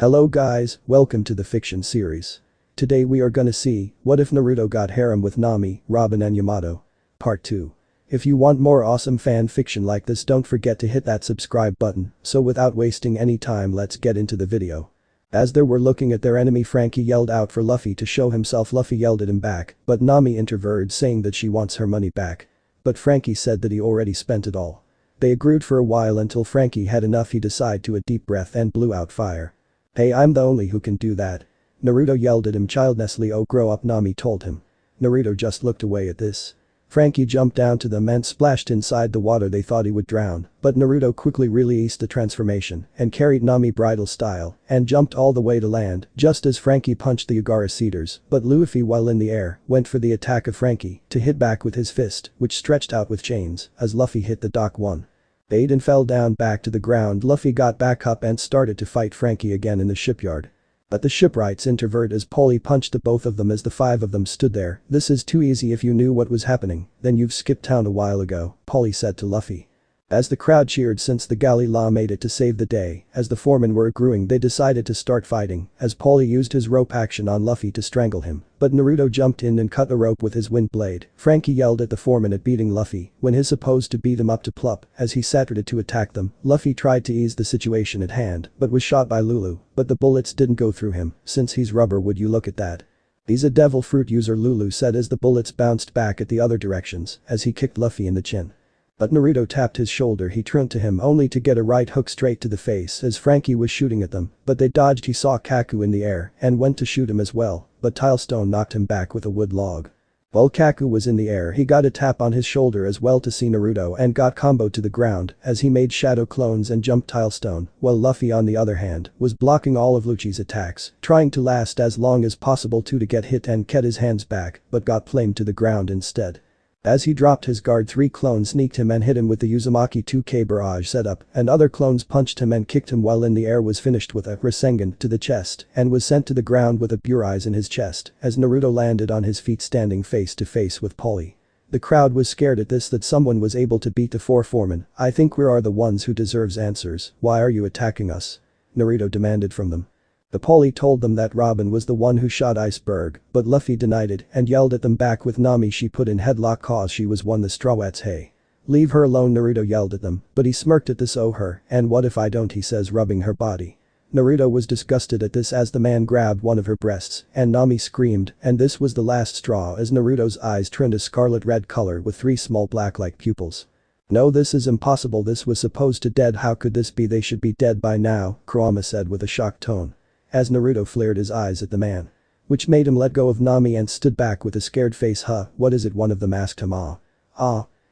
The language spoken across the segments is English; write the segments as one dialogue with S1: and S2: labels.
S1: Hello guys, welcome to the fiction series. Today we are gonna see, what if Naruto got harem with Nami, Robin and Yamato? Part 2. If you want more awesome fan fiction like this, don't forget to hit that subscribe button. So without wasting any time, let's get into the video. As they were looking at their enemy, Frankie yelled out for Luffy to show himself. Luffy yelled at him back, but Nami interfered, saying that she wants her money back. But Frankie said that he already spent it all. They agreed for a while until Frankie had enough. He decided to a deep breath and blew out fire. Hey, I'm the only who can do that. Naruto yelled at him childlessly. Oh, grow up, Nami told him. Naruto just looked away at this. Frankie jumped down to them and splashed inside the water. They thought he would drown, but Naruto quickly released the transformation and carried Nami bridal style and jumped all the way to land just as Frankie punched the Ugara Cedars. But Luffy, while in the air, went for the attack of Frankie to hit back with his fist, which stretched out with chains as Luffy hit the dock. One. Aiden fell down back to the ground. Luffy got back up and started to fight Frankie again in the shipyard. But the shipwrights interfered as Polly punched the both of them as the five of them stood there. This is too easy. If you knew what was happening, then you've skipped town a while ago, Polly said to Luffy. As the crowd cheered since the galley law made it to save the day, as the foremen were agreeing, they decided to start fighting as Polly used his rope action on Luffy to strangle him, but Naruto jumped in and cut the rope with his wind blade. Frankie yelled at the foreman at beating Luffy when he's supposed to beat him up to plup as he started to attack them. Luffy tried to ease the situation at hand but was shot by Lulu, but the bullets didn't go through him since he's rubber. Would you look at that? He's a devil fruit user, Lulu said as the bullets bounced back at the other directions as he kicked Luffy in the chin. But Naruto tapped his shoulder. He turned to him only to get a right hook straight to the face as Frankie was shooting at them, but they dodged. He saw Kaku in the air and went to shoot him as well, but Tilestone knocked him back with a wood log. While Kaku was in the air, he got a tap on his shoulder as well to see Naruto and got comboed to the ground as he made shadow clones and jumped Tilestone, while Luffy on the other hand was blocking all of Lucci's attacks, trying to last as long as possible to get hit and get his hands back, but got flamed to the ground instead. As he dropped his guard, 3 clones sneaked him and hit him with the Uzumaki 2K barrage setup, and other clones punched him and kicked him while in the air. Was finished with a Rasengan to the chest and was sent to the ground with a Burais in his chest as Naruto landed on his feet standing face to face with Polly. The crowd was scared at this, that someone was able to beat the 4 foremen. I think we are the ones who deserves answers. Why are you attacking us? Naruto demanded from them. The Polly told them that Robin was the one who shot Iceberg, but Luffy denied it and yelled at them back with Nami. She put in headlock cause she was one the Strawats. Hey. Leave her alone, Naruto yelled at them, but he smirked at this. Oh, her, and what if I don't, he says, rubbing her body. Naruto was disgusted at this as the man grabbed one of her breasts and Nami screamed, and this was the last straw as Naruto's eyes turned a scarlet red color with 3 small black-like pupils. No, this is impossible. This was supposed to dead. How could this be? They should be dead by now, Kurama said with a shocked tone. As Naruto flared his eyes at the man. Which made him let go of Nami and stood back with a scared face. Huh, what is it? One of them asked him.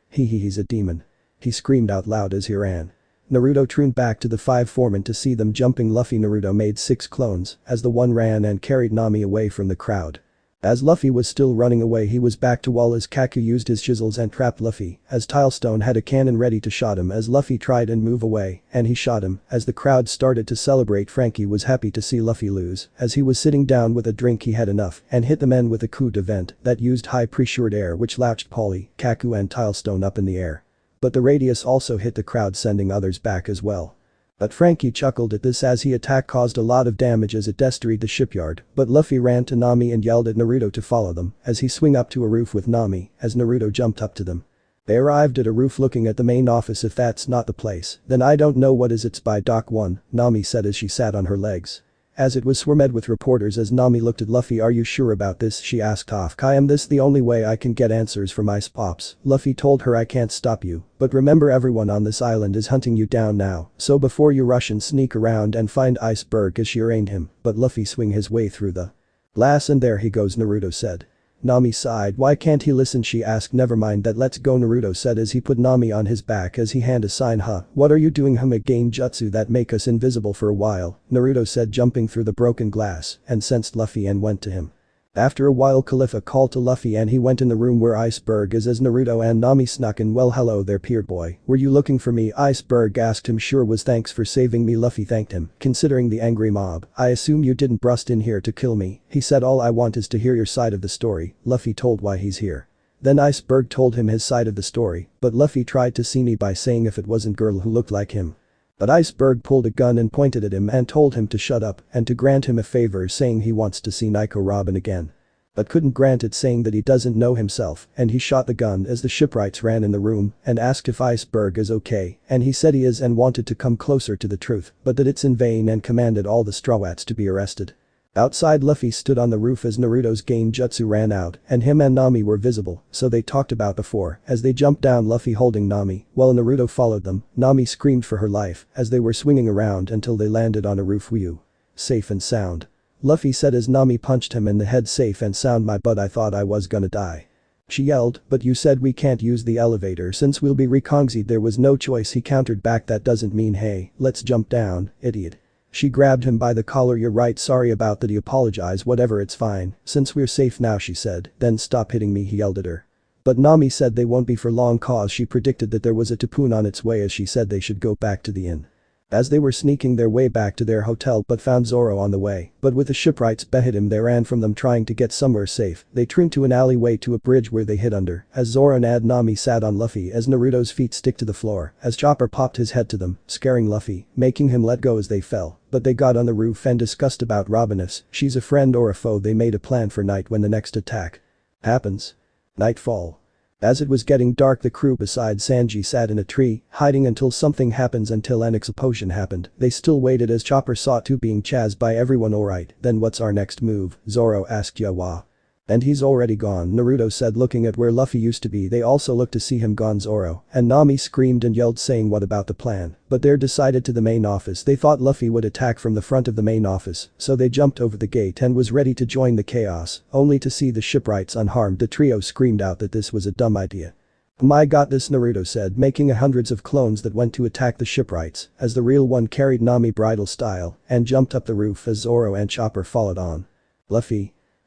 S1: He's a demon. He screamed out loud as he ran. Naruto turned back to the 5 foremen to see them jumping Luffy. Naruto made 6 clones as the one ran and carried Nami away from the crowd. As Luffy was still running away, he was back to wall as Kaku used his chisels and trapped Luffy as Tilestone had a cannon ready to shot him as Luffy tried and move away and he shot him as the crowd started to celebrate. Frankie was happy to see Luffy lose as he was sitting down with a drink. He had enough and hit the men with a coup d'event that used high pressured air which launched Polly, Kaku and Tilestone up in the air. But the radius also hit the crowd, sending others back as well. But Frankie chuckled at this as he attack caused a lot of damage as it destroyed the shipyard, but Luffy ran to Nami and yelled at Naruto to follow them as he swung up to a roof with Nami as Naruto jumped up to them. They arrived at a roof looking at the main office. If that's not the place, then I don't know what is. It's by Dock 1, Nami said as she sat on her legs. As it was swarmed with reporters as Nami looked at Luffy. Are you sure about this? She asked off. I am. This the only way I can get answers from Ice Pops. Luffy told her. I can't stop you, but remember everyone on this island is hunting you down now, so before you rush and sneak around and find Iceberg as she arraigned him, but Luffy swing his way through the glass. And there he goes, Naruto said. Nami sighed. Why can't he listen? She asked. Never mind that, let's go, Naruto said as he put Nami on his back as he handed a sign. What are you doing? Again jutsu that make us invisible for a while, Naruto said, jumping through the broken glass and sensed Luffy and went to him. After a while Khalifa called to Luffy and he went in the room where Iceberg is as Naruto and Nami snuck in. Well, hello there, Pier Boy. Were you looking for me? Iceberg asked him. Sure was, thanks for saving me. Luffy thanked him, considering the angry mob. I assume you didn't burst in here to kill me, he said. All I want is to hear your side of the story. Luffy told why he's here. Then Iceberg told him his side of the story, but Luffy tried to see me by saying if it wasn't girl who looked like him. But Iceberg pulled a gun and pointed at him and told him to shut up and to grant him a favor, saying he wants to see Nico Robin again. But couldn't grant it, saying that he doesn't know himself, and he shot the gun as the shipwrights ran in the room and asked if Iceberg is okay, and he said he is and wanted to come closer to the truth, but that it's in vain, and commanded all the strawats to be arrested. Outside, Luffy stood on the roof as Naruto's Genjutsu ran out and him and Nami were visible, so they talked about before. As they jumped down, Luffy holding Nami, while Naruto followed them. Nami screamed for her life as they were swinging around until they landed on a roof. Whew. Safe and sound. Luffy said as Nami punched him in the head. Safe and sound, my butt, I thought I was gonna die. She yelled, but you said we can't use the elevator since we'll be reconxied. There was no choice, he countered back. That doesn't mean hey, let's jump down, idiot. She grabbed him by the collar. You're right, sorry about that. He apologized. Whatever, it's fine, since we're safe now, she said. Then stop hitting me, he yelled at her. But Nami said they won't be for long, cause she predicted that there was a typhoon on its way, as she said they should go back to the inn. As they were sneaking their way back to their hotel but found Zoro on the way, but with the shipwrights behind him they ran from them trying to get somewhere safe. They turned to an alleyway to a bridge where they hid under, as Zoro and Nami sat on Luffy as Naruto's feet stick to the floor, as Chopper popped his head to them, scaring Luffy, making him let go as they fell. But they got on the roof and discussed about Robin, if she's a friend or a foe. They made a plan for night when the next attack happens. Nightfall. As it was getting dark, the crew beside Sanji sat in a tree, hiding until something happens. Until an explosion happened, they still waited as Chopper saw two being chased by everyone. Alright, then what's our next move? Zoro asked Yawa. And he's already gone, Naruto said, looking at where Luffy used to be. They also looked to see him gone, Zoro. And Nami screamed and yelled, saying what about the plan? But they're decided to the main office. They thought Luffy would attack from the front of the main office, so they jumped over the gate and was ready to join the chaos, only to see the shipwrights unharmed. The trio screamed out that this was a dumb idea. My god, this, Naruto said, making hundreds of clones that went to attack the shipwrights, as the real one carried Nami bridal style and jumped up the roof as Zoro and Chopper followed on.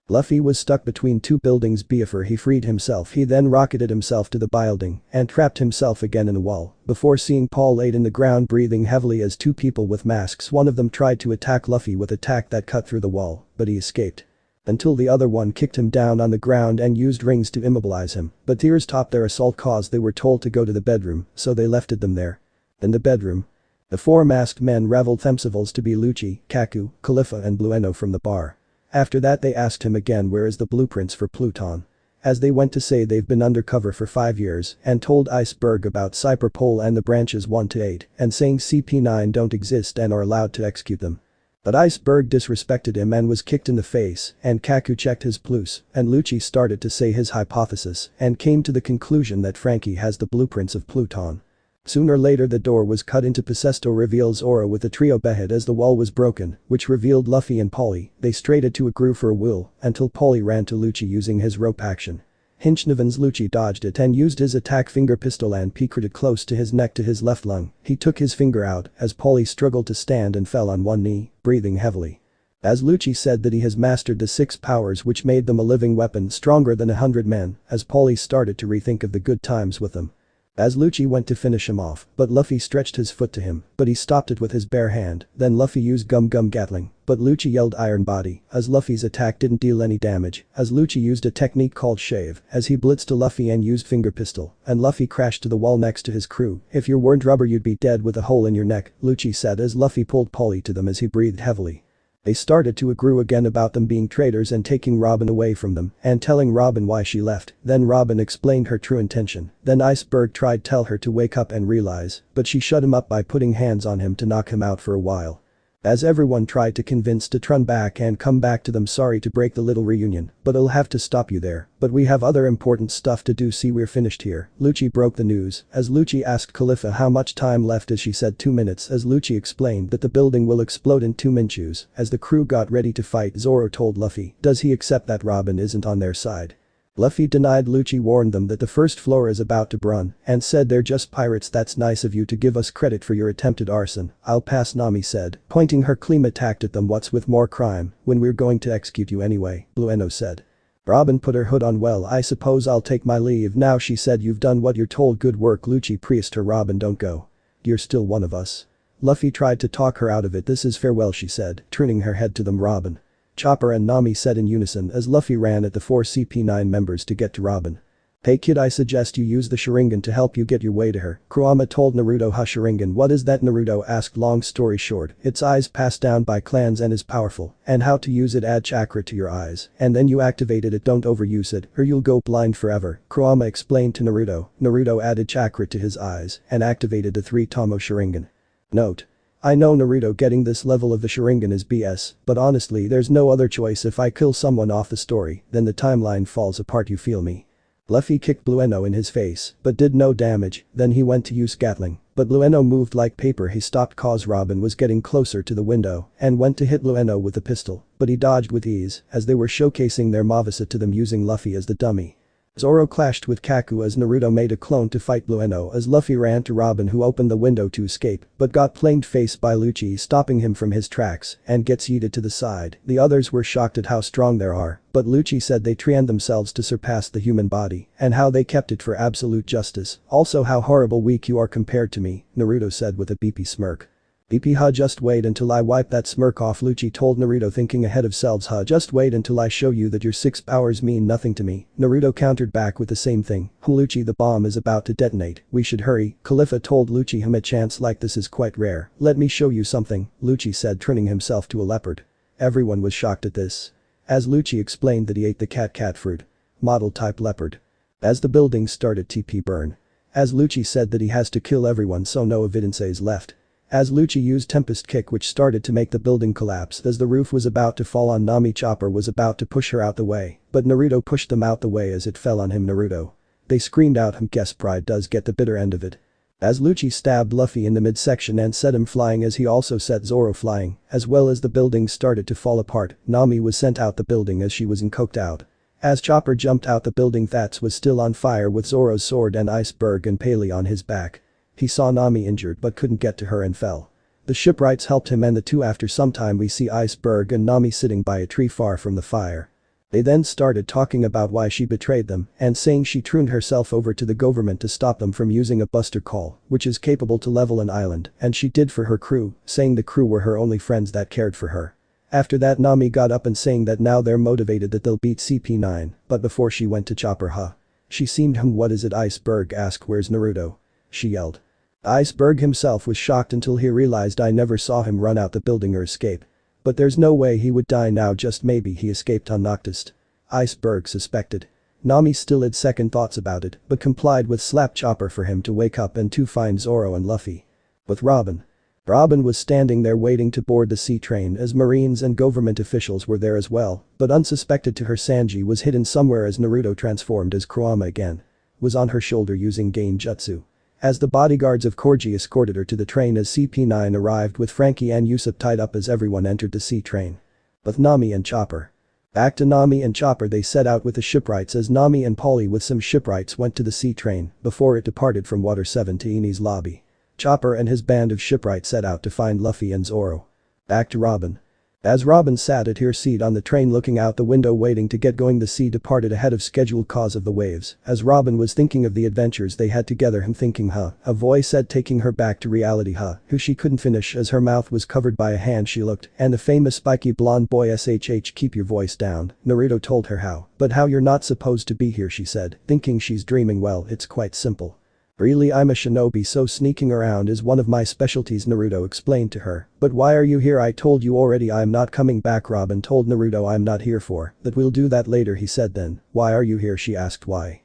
S1: Luffy was stuck between two buildings. Before he freed himself, he then rocketed himself to the building and trapped himself again in the wall, before seeing Paul laid in the ground breathing heavily as two people with masks, one of them tried to attack Luffy with attack that cut through the wall, but he escaped. Until the other one kicked him down on the ground and used rings to immobilize him, but tears topped their assault cause they were told to go to the bedroom, so they left them there. In the bedroom, the four masked men reveled themselves to be Lucci, Kaku, Khalifa and Blueno from the bar. After that they asked him again where is the blueprints for Pluton. As they went to say they've been undercover for 5 years and told Iceberg about Cyberpole and the branches 1 to 8 and saying CP9 don't exist and are allowed to execute them. But Iceberg disrespected him and was kicked in the face, and Kaku checked his plus, and Lucci started to say his hypothesis and came to the conclusion that Frankie has the blueprints of Pluton. Sooner or later the door was cut into Pisesto reveals Zoro with the trio behead as the wall was broken, which revealed Luffy and Polly. They straighted to a groove for a will until Polly ran to Lucci using his rope action. Hinchnevan's Lucci dodged it and used his attack finger pistol and peeked it close to his neck to his left lung. He took his finger out as Polly struggled to stand and fell on one knee, breathing heavily. As Lucci said that he has mastered the 6 powers which made them a living weapon stronger than 100 men, as Polly started to rethink of the good times with them. As Lucci went to finish him off, but Luffy stretched his foot to him, but he stopped it with his bare hand. Then Luffy used Gum Gum Gatling, but Lucci yelled Iron Body, as Luffy's attack didn't deal any damage, as Lucci used a technique called Shave, as he blitzed to Luffy and used Finger Pistol, and Luffy crashed to the wall next to his crew. If you weren't rubber you'd be dead with a hole in your neck, Lucci said as Luffy pulled Polly to them as he breathed heavily. They started to agree again about them being traitors and taking Robin away from them and telling Robin why she left. Then Robin explained her true intention. Then Iceberg tried to tell her to wake up and realize, but she shut him up by putting hands on him to knock him out for a while. As everyone tried to convince to turn back and come back to them, sorry to break the little reunion, but I'll have to stop you there, but we have other important stuff to do, see we're finished here. Lucci broke the news, as Lucci asked Khalifa how much time left as she said 2 minutes as Lucci explained that the building will explode in 2 minutes. As the crew got ready to fight, Zoro told Luffy, does he accept that Robin isn't on their side? Luffy denied. Lucci warned them that the first floor is about to burn and said they're just pirates. That's nice of you to give us credit for your attempted arson. I'll pass, Nami said, pointing her claim attacked at them. What's with more crime when we're going to execute you anyway, Blueno said. Robin put her hood on. Well, I suppose I'll take my leave now, she said. You've done what you're told, good work. Lucci praised her. Robin, don't go. You're still one of us. Luffy tried to talk her out of it. This is farewell, she said, turning her head to them. Robin. Chopper and Nami said in unison as Luffy ran at the 4 CP9 members to get to Robin. Hey kid, I suggest you use the Sharingan to help you get your way to her, Kurama told Naruto. Sharingan, what is that? Naruto asked. Long story short, its eyes passed down by clans and is powerful, and how to use it: add chakra to your eyes, and then you activated it. Don't overuse it, or you'll go blind forever, Kurama explained to Naruto. Naruto added chakra to his eyes and activated the 3-Tomo Sharingan. Note: I know Naruto getting this level of the Sharingan is BS, but honestly there's no other choice. If I kill someone off the story, then the timeline falls apart, you feel me? Luffy kicked Blueno in his face, but did no damage. Then he went to use Gatling, but Blueno moved like paper. He stopped cause Robin was getting closer to the window and went to hit Blueno with a pistol, but he dodged with ease as they were showcasing their Mavasa to them using Luffy as the dummy. Zoro clashed with Kaku as Naruto made a clone to fight Blueno as Luffy ran to Robin, who opened the window to escape but got planed face by Lucci, stopping him from his tracks and gets yeeted to the side. The others were shocked at how strong they are, but Lucci said they trained themselves to surpass the human body and how they kept it for absolute justice. Also, how horrible weak you are compared to me, Naruto said with a beepy smirk. BP, huh, just wait until I wipe that smirk off, Lucci told Naruto, thinking ahead of selves. Huh, just wait until I show you that your 6 powers mean nothing to me, Naruto countered back with the same thing. Lucci, the bomb is about to detonate, we should hurry, Khalifa told Lucci. A chance like this is quite rare, let me show you something, Lucci said, turning himself to a leopard. Everyone was shocked at this, as Lucci explained that he ate the cat fruit. Model type leopard. As the building started TP burn, as Lucci said that he has to kill everyone so no evidence is left. As Lucci used Tempest Kick, which started to make the building collapse as the roof was about to fall on Nami. Chopper was about to push her out the way, but Naruto pushed them out the way as it fell on him. Naruto. They screamed out. Guess pride does get the bitter end of it. As Lucci stabbed Luffy in the midsection and set him flying, as he also set Zoro flying, as well as the building started to fall apart. Nami was sent out the building as she was coked out. As Chopper jumped out the building, Thats was still on fire with Zoro's sword and Iceberg and Paley on his back. He saw Nami injured but couldn't get to her and fell. The shipwrights helped him and the two. After some time we see Iceberg and Nami sitting by a tree far from the fire. They then started talking about why she betrayed them and saying she turned herself over to the government to stop them from using a buster call, which is capable to level an island, and she did for her crew, saying the crew were her only friends that cared for her. After that, Nami got up and saying that now they're motivated, that they'll beat CP9, but before she went to Chopper. She seemed what is it? Iceberg asked, where's Naruto? She yelled. Iceberg himself was shocked until he realized I never saw him run out the building or escape. But there's no way he would die now, just maybe he escaped unnoticed. Iceberg suspected. Nami still had second thoughts about it but complied with slap Chopper for him to wake up and to find Zoro and Luffy. With Robin. Robin was standing there waiting to board the sea train as Marines and government officials were there as well, but unsuspected to her Sanji was hidden somewhere as Naruto transformed as Kurama again. Was on her shoulder using Gain Jutsu. As the bodyguards of Korji escorted her to the train as CP9 arrived with Frankie and Usopp tied up as everyone entered the sea train. With Nami and Chopper. Back to Nami and Chopper, they set out with the shipwrights as Nami and Polly with some shipwrights went to the sea train before it departed from Water 7 to Enies lobby. Chopper and his band of shipwrights set out to find Luffy and Zoro. Back to Robin. As Robin sat at her seat on the train looking out the window waiting to get going, the sea departed ahead of schedule cause of the waves. As Robin was thinking of the adventures they had together, him thinking a voice said taking her back to reality who she couldn't finish as her mouth was covered by a hand. She looked and the famous spiky blonde boy SHH, keep your voice down, Naruto told her how. But how, you're not supposed to be here, she said, thinking she's dreaming. Well, it's quite simple. Really, I'm a shinobi, so sneaking around is one of my specialties, Naruto explained to her. But why are you here? I told you already I'm not coming back, Robin told Naruto. I'm not here for that, we'll do that later, he said. Then, why are you here? She asked. Why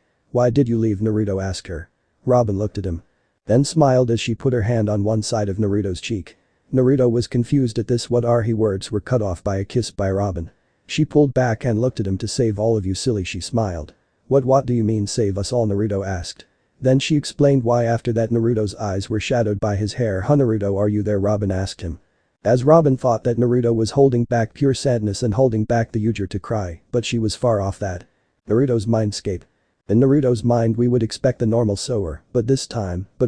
S1: did you leave? Naruto asked her. Robin looked at him. Then smiled as she put her hand on one side of Naruto's cheek. Naruto was confused at this. What are he? Words were cut off by a kiss by Robin. She pulled back and looked at him. To save all of you, silly, she smiled. What do you mean save us all? Naruto asked. Then she explained why. After that, Naruto's eyes were shadowed by his hair. Naruto, are you there? Robin asked him. As Robin thought that Naruto was holding back pure sadness and holding back the urge to cry, but she was far off that. Naruto's mindscape. In Naruto's mind we would expect the normal sewer, but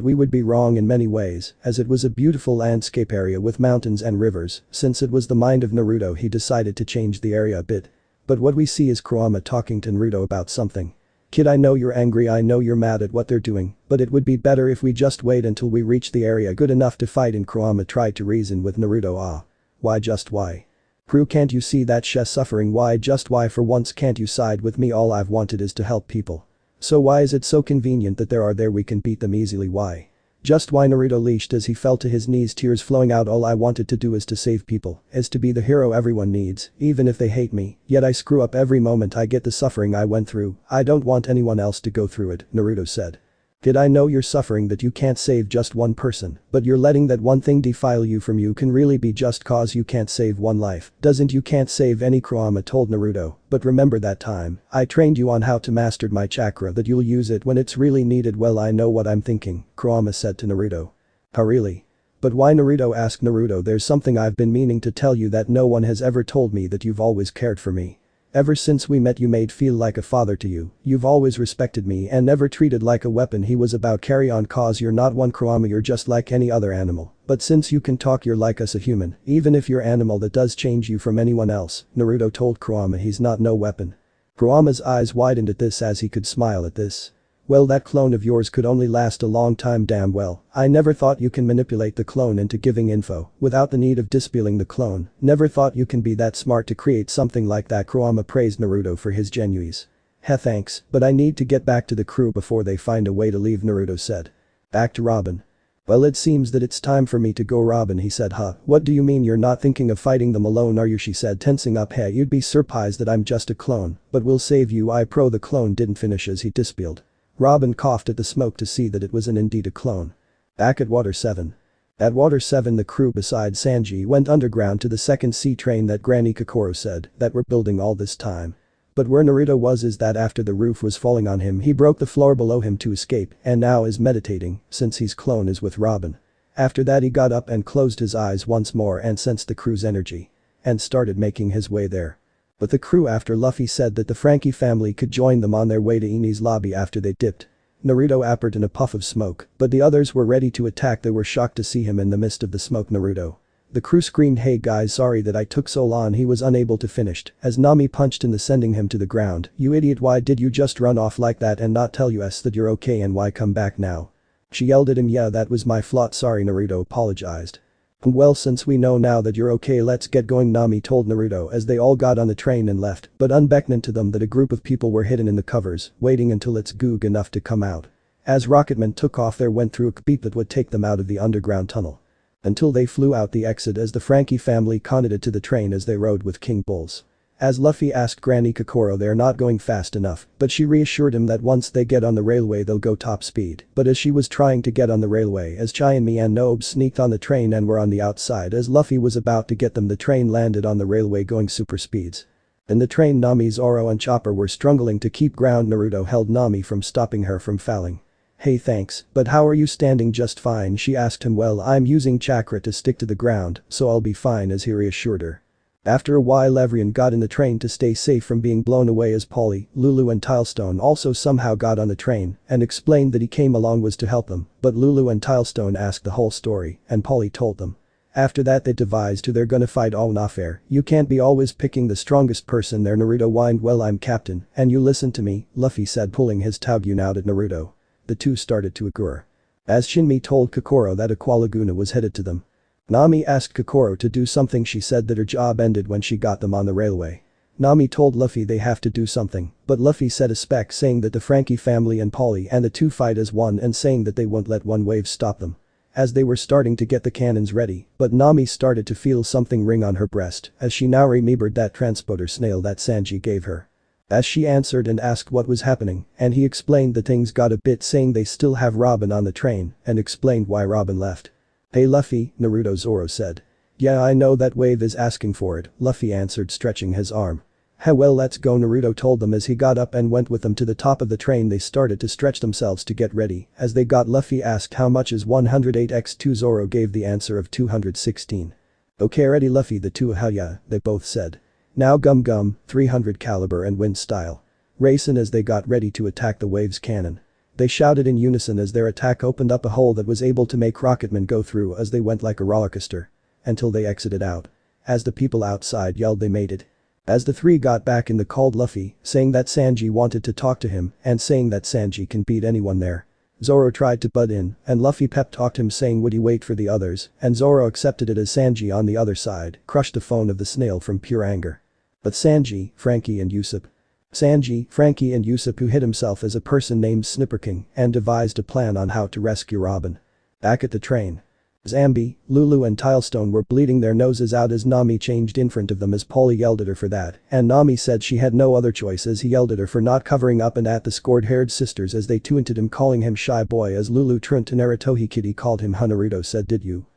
S1: we would be wrong in many ways, as it was a beautiful landscape area with mountains and rivers. Since it was the mind of Naruto, he decided to change the area a bit. But what we see is Kurama talking to Naruto about something. Kid, I know you're angry, I know you're mad at what they're doing, but it would be better if we just wait until we reach the area good enough to fight. And Kurama tried to reason with Naruto. Why just why? Crew, can't you see that she's suffering? Why just why? For once can't you side with me? All I've wanted is to help people. So why is it so convenient that there are there we can beat them easily why? Just why Naruto leashed as he fell to his knees tears flowing out all I wanted to do is to save people, is to be the hero everyone needs, even if they hate me, yet I screw up every moment I get the suffering I went through, I don't want anyone else to go through it, Naruto said. Did I know you're suffering that you can't save just one person, but you're letting that one thing defile you from you can really be just cause you can't save one life, doesn't you can't save any Kurama told Naruto, but remember that time, I trained you on how to master my chakra that you'll use it when it's really needed well I know what I'm thinking, Kurama said to Naruto. How really? But why Naruto asked Naruto there's something I've been meaning to tell you that no one has ever told me that you've always cared for me. Ever since we met you made feel like a father to you, you've always respected me and never treated like a weapon he was about carry on cause you're not one Kurama you're just like any other animal, but since you can talk you're like us a human, even if you're animal that does change you from anyone else, Naruto told Kurama he's not no weapon. Kurama's eyes widened at this as he could smile at this. Well that clone of yours could only last a long time damn well, I never thought you can manipulate the clone into giving info, without the need of dispelling the clone, never thought you can be that smart to create something like that Kurama praised Naruto for his genuise. Heh thanks, but I need to get back to the crew before they find a way to leave Naruto said. Back to Robin. Well it seems that it's time for me to go Robin he said what do you mean you're not thinking of fighting them alone are you she said tensing up hey you'd be surprised that I'm just a clone, but we'll save you I pro the clone didn't finish as he dispelled. Robin coughed at the smoke to see that it was indeed a clone. Back at Water 7. At Water 7 the crew besides Sanji went underground to the second sea train that Granny Kokoro said that we're building all this time. But where Naruto was is that after the roof was falling on him he broke the floor below him to escape and now is meditating since his clone is with Robin. After that he got up and closed his eyes once more and sensed the crew's energy. And started making his way there. But the crew after Luffy said that the Frankie family could join them on their way to Enies lobby after they dipped. Naruto appeared in a puff of smoke, but the others were ready to attack they were shocked to see him in the midst of the smoke Naruto. The crew screamed hey guys sorry that I took so long he was unable to finish, as Nami punched in the sending him to the ground, you idiot why did you just run off like that and not tell us that you're okay and why come back now? She yelled at him yeah that was my fault sorry Naruto apologized. Well since we know now that you're okay let's get going Nami told Naruto as they all got on the train and left but unbeknown to them that a group of people were hidden in the covers waiting until it's goog enough to come out. As rocketmen took off there went through a beep that would take them out of the underground tunnel. Until they flew out the exit as the Frankie family connected to the train as they rode with King Bulls. As Luffy asked Granny Kokoro they're not going fast enough, but she reassured him that once they get on the railway they'll go top speed, but as she was trying to get on the railway as Chayinmi and Nobe sneaked on the train and were on the outside as Luffy was about to get them the train landed on the railway going super speeds. In the train Nami Zoro and Chopper were struggling to keep ground Naruto held Nami from stopping her from falling. Hey thanks, but how are you standing just fine she asked him well I'm using chakra to stick to the ground, so I'll be fine as he reassured her. After a while everyone got in the train to stay safe from being blown away as Polly, Lulu and Tilestone also somehow got on the train and explained that he came along was to help them, but Lulu and Tilestone asked the whole story and Polly told them. After that they devised who they're gonna fight all not fair, you can't be always picking the strongest person there Naruto whined well I'm captain, and you listen to me, Luffy said pulling his Taugyun out at Naruto. The two started to agree. As Shinmi told Kokoro that Aqua Laguna was headed to them. Nami asked Kokoro to do something she said that her job ended when she got them on the railway. Nami told Luffy they have to do something, but Luffy said a spec saying that the Frankie family and Polly and the two fight as one and saying that they won't let one wave stop them. As they were starting to get the cannons ready, but Nami started to feel something ring on her breast as she now remembered that transporter snail that Sanji gave her. As she answered and asked what was happening, and he explained that things got a bit saying they still have Robin on the train and explained why Robin left. Hey Luffy, Naruto Zoro said. Yeah I know that wave is asking for it, Luffy answered stretching his arm. Hey well let's go Naruto told them as he got up and went with them to the top of the train they started to stretch themselves to get ready, as they got Luffy asked how much is 108x2 Zoro gave the answer of 216. Okay ready Luffy the two hell yeah, they both said. Now gum gum, 300 caliber and wind style. Racing as they got ready to attack the wave's cannon. They shouted in unison as their attack opened up a hole that was able to make rocketmen go through as they went like a roller coaster. Until they exited out. As the people outside yelled they made it. As the three got back in they called Luffy, saying that Sanji wanted to talk to him and saying that Sanji can beat anyone there. Zoro tried to butt in and Luffy pep talked him saying would he wait for the others and Zoro accepted it as Sanji on the other side crushed the phone of the snail from pure anger. But Sanji, Frankie and Usopp. Sanji, Frankie and Usopp, who hid himself as a person named Snipperking and devised a plan on how to rescue Robin. Back at the train. Zambi, Lulu and Tilestone were bleeding their noses out as Nami changed in front of them as Polly yelled at her for that, and Nami said she had no other choice as he yelled at her for not covering up and at the scored-haired sisters as they taunted him, calling him shy boy as Lulu turned to Naruto. Kitty called him Naruto said, "Did you?"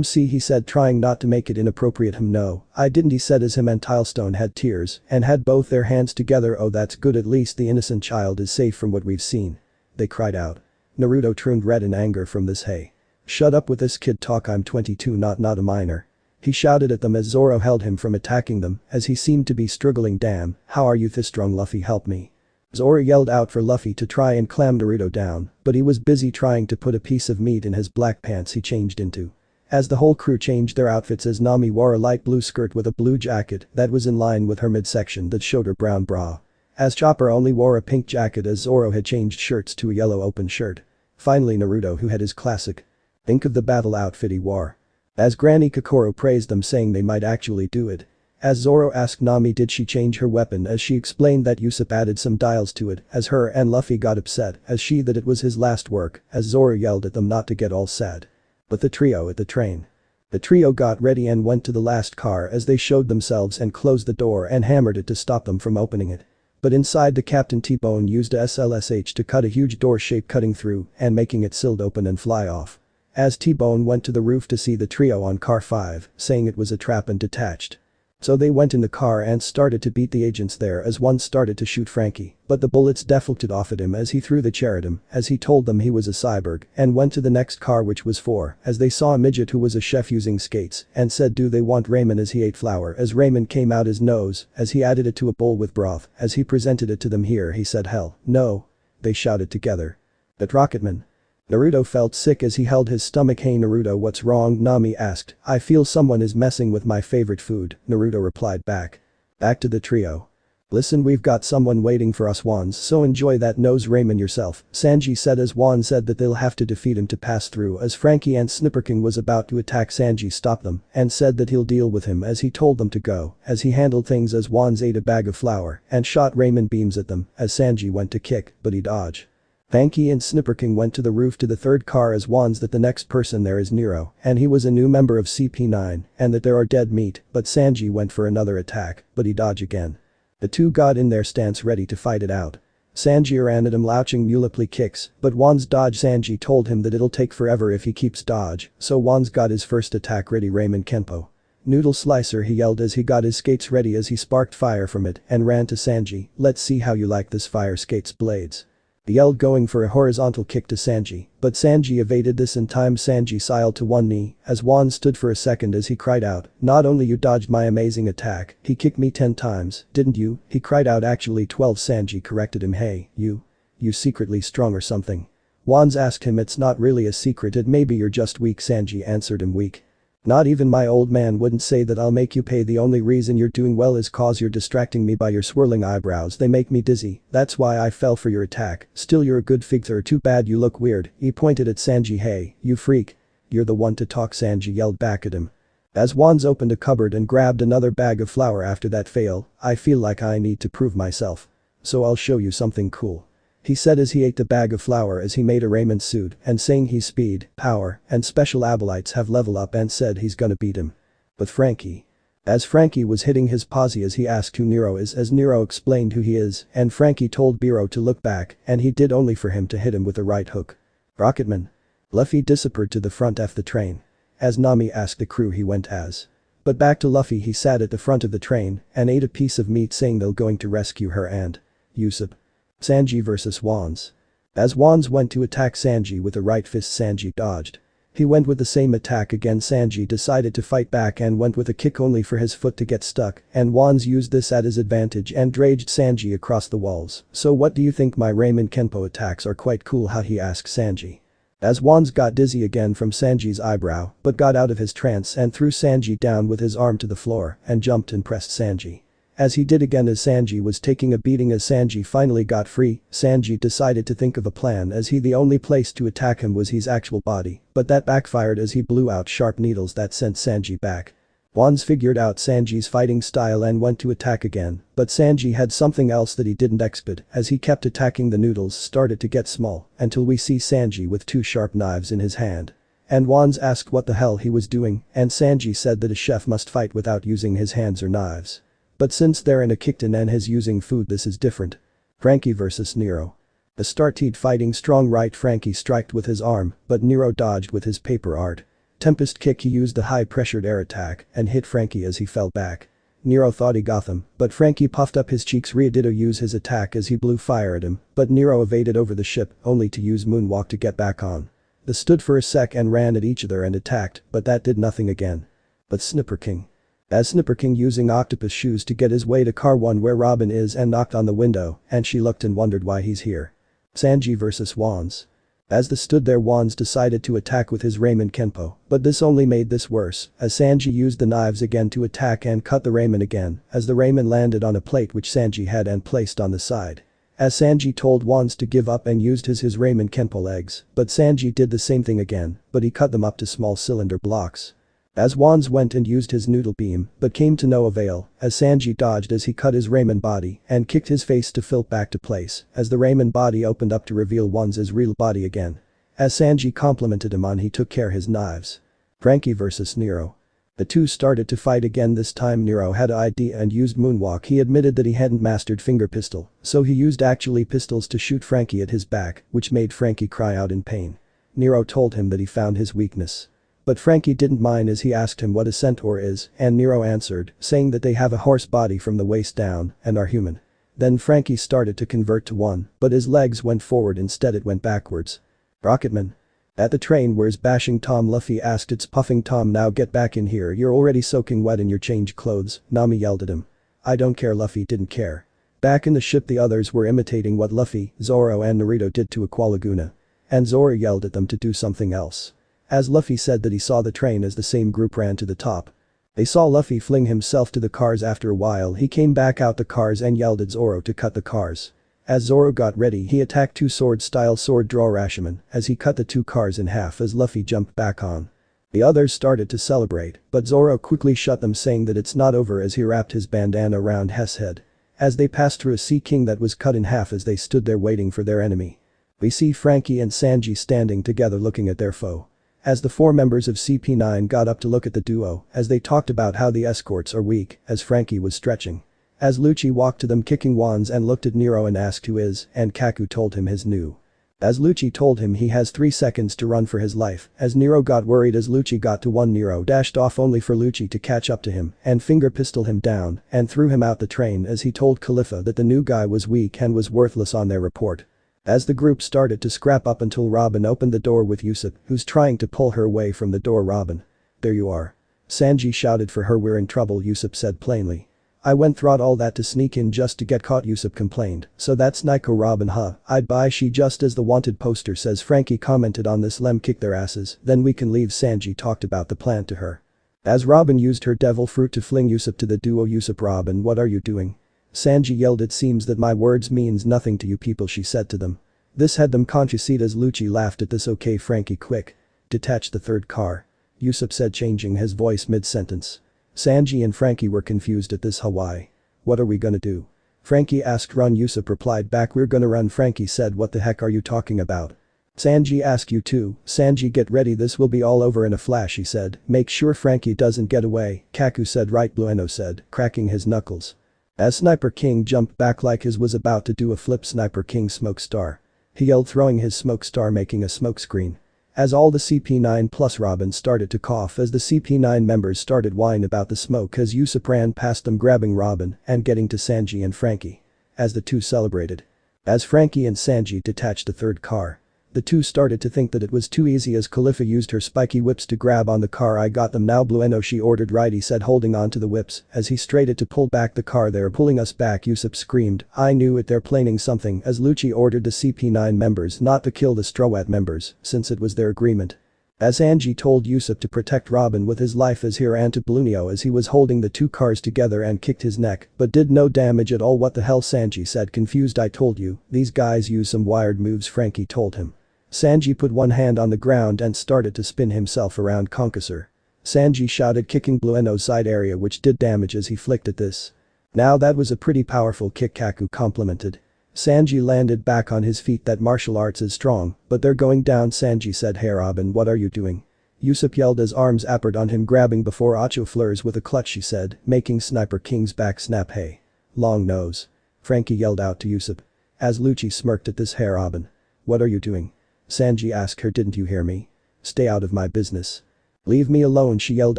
S1: See, he said, trying not to make it inappropriate. No, I didn't, he said as him and Tilestone had tears and had both their hands together. Oh, that's good, at least the innocent child is safe from what we've seen. They cried out. Naruto turned red in anger from this. Hey. Shut up with this kid talk, I'm 22, not a minor. He shouted at them as Zoro held him from attacking them as he seemed to be struggling. Damn, how are you this strong, Luffy, help me. Zoro yelled out for Luffy to try and clam Naruto down, but he was busy trying to put a piece of meat in his black pants he changed into. As the whole crew changed their outfits as Nami wore a light blue skirt with a blue jacket that was in line with her midsection that showed her brown bra. As Chopper only wore a pink jacket as Zoro had changed shirts to a yellow open shirt. Finally Naruto, who had his classic think of the battle outfit he wore. As Granny Kokoro praised them, saying they might actually do it. As Zoro asked Nami did she change her weapon, as she explained that Usopp added some dials to it, as her and Luffy got upset as she that it was his last work, as Zoro yelled at them not to get all sad. But the trio at the train. The trio got ready and went to the last car as they showed themselves and closed the door and hammered it to stop them from opening it. But inside, the Captain T-Bone used a SLSH to cut a huge door shape, cutting through and making it sealed open and fly off. As T-Bone went to the roof to see the trio on car 5, saying it was a trap and detached. So they went in the car and started to beat the agents there as one started to shoot Frankie, but the bullets deflected off at him as he threw the chair at him as he told them he was a cyborg and went to the next car, which was 4, as they saw a midget who was a chef using skates and said do they want ramen as he ate flour as ramen came out his nose as he added it to a bowl with broth as he presented it to them. Here he said hell no. They shouted together. But Rocketman. Naruto felt sick as he held his stomach. Hey Naruto, what's wrong? Nami asked. I feel someone is messing with my favorite food, Naruto replied back. Back to the trio. Listen, we've got someone waiting for us, Wands, so enjoy that nose ramen yourself, Sanji said as Wan said that they'll have to defeat him to pass through as Frankie and Snipperking was about to attack. Sanji stopped them and said that he'll deal with him as he told them to go as he handled things as Wands ate a bag of flour and shot ramen beams at them as Sanji went to kick, but he dodged. Frankie and Snipperking went to the roof to the third car as Wands that the next person there is Nero and he was a new member of CP9 and that there are dead meat, but Sanji went for another attack, but he dodged again. The two got in their stance ready to fight it out. Sanji ran at him launching multiple kicks, but Wands dodged. Sanji told him that it'll take forever if he keeps dodge, so Wands got his first attack ready. Ramen Kenpo. Noodle slicer, he yelled as he got his skates ready as he sparked fire from it and ran to Sanji. Let's see how you like this fire skates blades. He yelled, going for a horizontal kick to Sanji, but Sanji evaded this in time. Sanji siled to one knee as Wan stood for a second as he cried out, not only you dodged my amazing attack, he kicked me 10 times, didn't you? He cried out. Actually 12, Sanji corrected him. Hey, you secretly strong or something? Wands asked him. It's not really a secret, it maybe you're just weak, Sanji answered him. Weak? Not even my old man wouldn't say that. I'll make you pay. The only reason you're doing well is cause you're distracting me by your swirling eyebrows, they make me dizzy, that's why I fell for your attack. Still, you're a good figure, too bad you look weird. He pointed at Sanji. Hey, you freak. You're the one to talk, Sanji yelled back at him. As Wands opened a cupboard and grabbed another bag of flour. After that fail, I feel like I need to prove myself. So I'll show you something cool. He said as he ate the bag of flour as he made a ramen suit and saying his speed, power, and special abilities have level up and said he's gonna beat him. But Frankie. As Frankie was hitting his posse as he asked who Nero is as Nero explained who he is and Frankie told Biro to look back and he did, only for him to hit him with a right hook. Rocketman. Luffy disappeared to the front of the train. As Nami asked the crew he went as. But back to Luffy, he sat at the front of the train and ate a piece of meat saying they're going to rescue her and Usopp. Sanji vs Wands. As Wands went to attack Sanji with a right fist, Sanji dodged. He went with the same attack again. Sanji decided to fight back and went with a kick only for his foot to get stuck and Wands used this at his advantage and dragged Sanji across the walls. So what do you think? My Ramen Kenpo attacks are quite cool, how he asked Sanji. As Wands got dizzy again from Sanji's eyebrow but got out of his trance and threw Sanji down with his arm to the floor and jumped and pressed Sanji. As he did again as Sanji was taking a beating. As Sanji finally got free, Sanji decided to think of a plan as the only place to attack him was his actual body, but that backfired as he blew out sharp needles that sent Sanji back. Wands figured out Sanji's fighting style and went to attack again, but Sanji had something else that he didn't expect as he kept attacking. The noodles started to get small until we see Sanji with two sharp knives in his hand. And Wands asked what the hell he was doing, and Sanji said that a chef must fight without using his hands or knives. But since they're in a kitchen and he's using food, this is different. Frankie vs Nero. The started fighting strong right. Frankie striked with his arm, but Nero dodged with his paper art. Tempest kick. He used a high-pressured air attack and hit Frankie as he fell back. Nero thought he got him, but Frankie puffed up his cheeks. Ditto use his attack as he blew fire at him, but Nero evaded over the ship only to use moonwalk to get back on. They stood for a sec and ran at each other and attacked, but that did nothing again. But Snipper King. As Snipper King using octopus shoes to get his way to car 1 where Robin is and knocked on the window, and she looked and wondered why he's here. Sanji vs Wands. As they stood there, Wands decided to attack with his Ramen Kenpo, but this only made this worse as Sanji used the knives again to attack and cut the ramen again as the ramen landed on a plate which Sanji had and placed on the side. As Sanji told Wands to give up and used his Ramen Kenpo legs, but Sanji did the same thing again, but he cut them up to small cylinder blocks. As Wands went and used his noodle beam, but came to no avail, as Sanji dodged as he cut his ramen body and kicked his face to fill back to place, as the ramen body opened up to reveal Wands' real body again. As Sanji complimented him on he took care his knives. Frankie vs Nero. The two started to fight again. This time Nero had an idea and used moonwalk. He admitted that he hadn't mastered finger pistol, so he used actually pistols to shoot Frankie at his back, which made Frankie cry out in pain. Nero told him that he found his weakness. But Frankie didn't mind as he asked him what a centaur is, and Nero answered, saying that they have a horse body from the waist down and are human. Then Frankie started to convert to one, but his legs went forward instead it went backwards. Rocketman. At the train where's bashing Tom. Luffy asked it's puffing Tom. Now get back in here, you're already soaking wet in your change clothes. Nami yelled at him. I don't care. Luffy didn't care. Back in the ship the others were imitating what Luffy, Zoro and Naruto did to Aqualaguna. And Zoro yelled at them to do something else. As Luffy said that he saw the train as the same group ran to the top. They saw Luffy fling himself to the cars. After a while he came back out the cars and yelled at Zoro to cut the cars. As Zoro got ready he attacked two sword-style sword draw Rashomon as he cut the two cars in half as Luffy jumped back on. The others started to celebrate, but Zoro quickly shut them saying that it's not over as he wrapped his bandana around Hess' head. As they passed through a Sea King that was cut in half as they stood there waiting for their enemy. We see Frankie and Sanji standing together looking at their foe. As the four members of CP9 got up to look at the duo as they talked about how the escorts are weak as Frankie was stretching. As Lucci walked to them kicking wands and looked at Nero and asked who is and Kaku told him his new. As Lucci told him he has 3 seconds to run for his life as Nero got worried as Lucci got to 1 Nero dashed off only for Lucci to catch up to him and finger pistol him down and threw him out the train as he told Khalifa that the new guy was weak and was worthless on their report. As the group started to scrap up until Robin opened the door with Usopp who's trying to pull her away from the door. Robin. There you are. Sanji shouted for her. We're in trouble, Usopp said plainly. I went through all that to sneak in just to get caught, Usopp complained. So that's Nico. Robin, huh? I'd buy she just as the wanted poster says. Frankie commented on this. Lem kick their asses, then we can leave. Sanji talked about the plan to her. As Robin used her devil fruit to fling Usopp to the duo. Usopp, Robin, what are you doing? Sanji yelled. It seems that my words means nothing to you people, she said to them. This had them confused as Lucci laughed at this. Okay Frankie, quick. Detach the third car. Usopp said, changing his voice mid-sentence. Sanji and Frankie were confused at this. Hawaii. What are we gonna do? Frankie asked. Run, Usopp replied back. We're gonna run. Frankie said, what the heck are you talking about? Sanji asked. You too. Sanji, get ready, this will be all over in a flash, he said. Make sure Frankie doesn't get away. Kaku said. Right, Blueno said, cracking his knuckles. As Sniper King jumped back like his was about to do a flip. Sniper King smoke star. He yelled, throwing his smoke star making a smoke screen. As all the CP9 plus Robin started to cough as the CP9 members started whine about the smoke as Usopp ran past them grabbing Robin and getting to Sanji and Frankie. As the two celebrated. As Frankie and Sanji detached the third car. The two started to think that it was too easy as Khalifa used her spiky whips to grab on the car. I got them now, Blueno, she ordered. Right, he said, holding on to the whips as he straighted to pull back the car. They're pulling us back, Usopp screamed. I knew it, they're planning something as Lucci ordered the CP9 members not to kill the Straw Hat members since it was their agreement. As Angie told Usopp to protect Robin with his life as he ran to Blueno as he was holding the two cars together and kicked his neck but did no damage at all. What the hell, Sanji said confused. I told you, these guys use some wired moves, Frankie told him. Sanji put one hand on the ground and started to spin himself around Conqueror. Sanji shouted, kicking Blueno's side area, which did damage as he flicked at this. Now that was a pretty powerful kick, Kaku complimented. Sanji landed back on his feet. That martial arts is strong, but they're going down, Sanji said. Hey Robin, what are you doing? Usopp yelled as arms appeared on him, grabbing before Ocho flurs with a clutch, she said, making Sniper King's back snap. Hey. Long nose. Frankie yelled out to Usopp. As Lucci smirked at this. Hey Robin. What are you doing? Sanji asked her. Didn't you hear me? Stay out of my business. Leave me alone, she yelled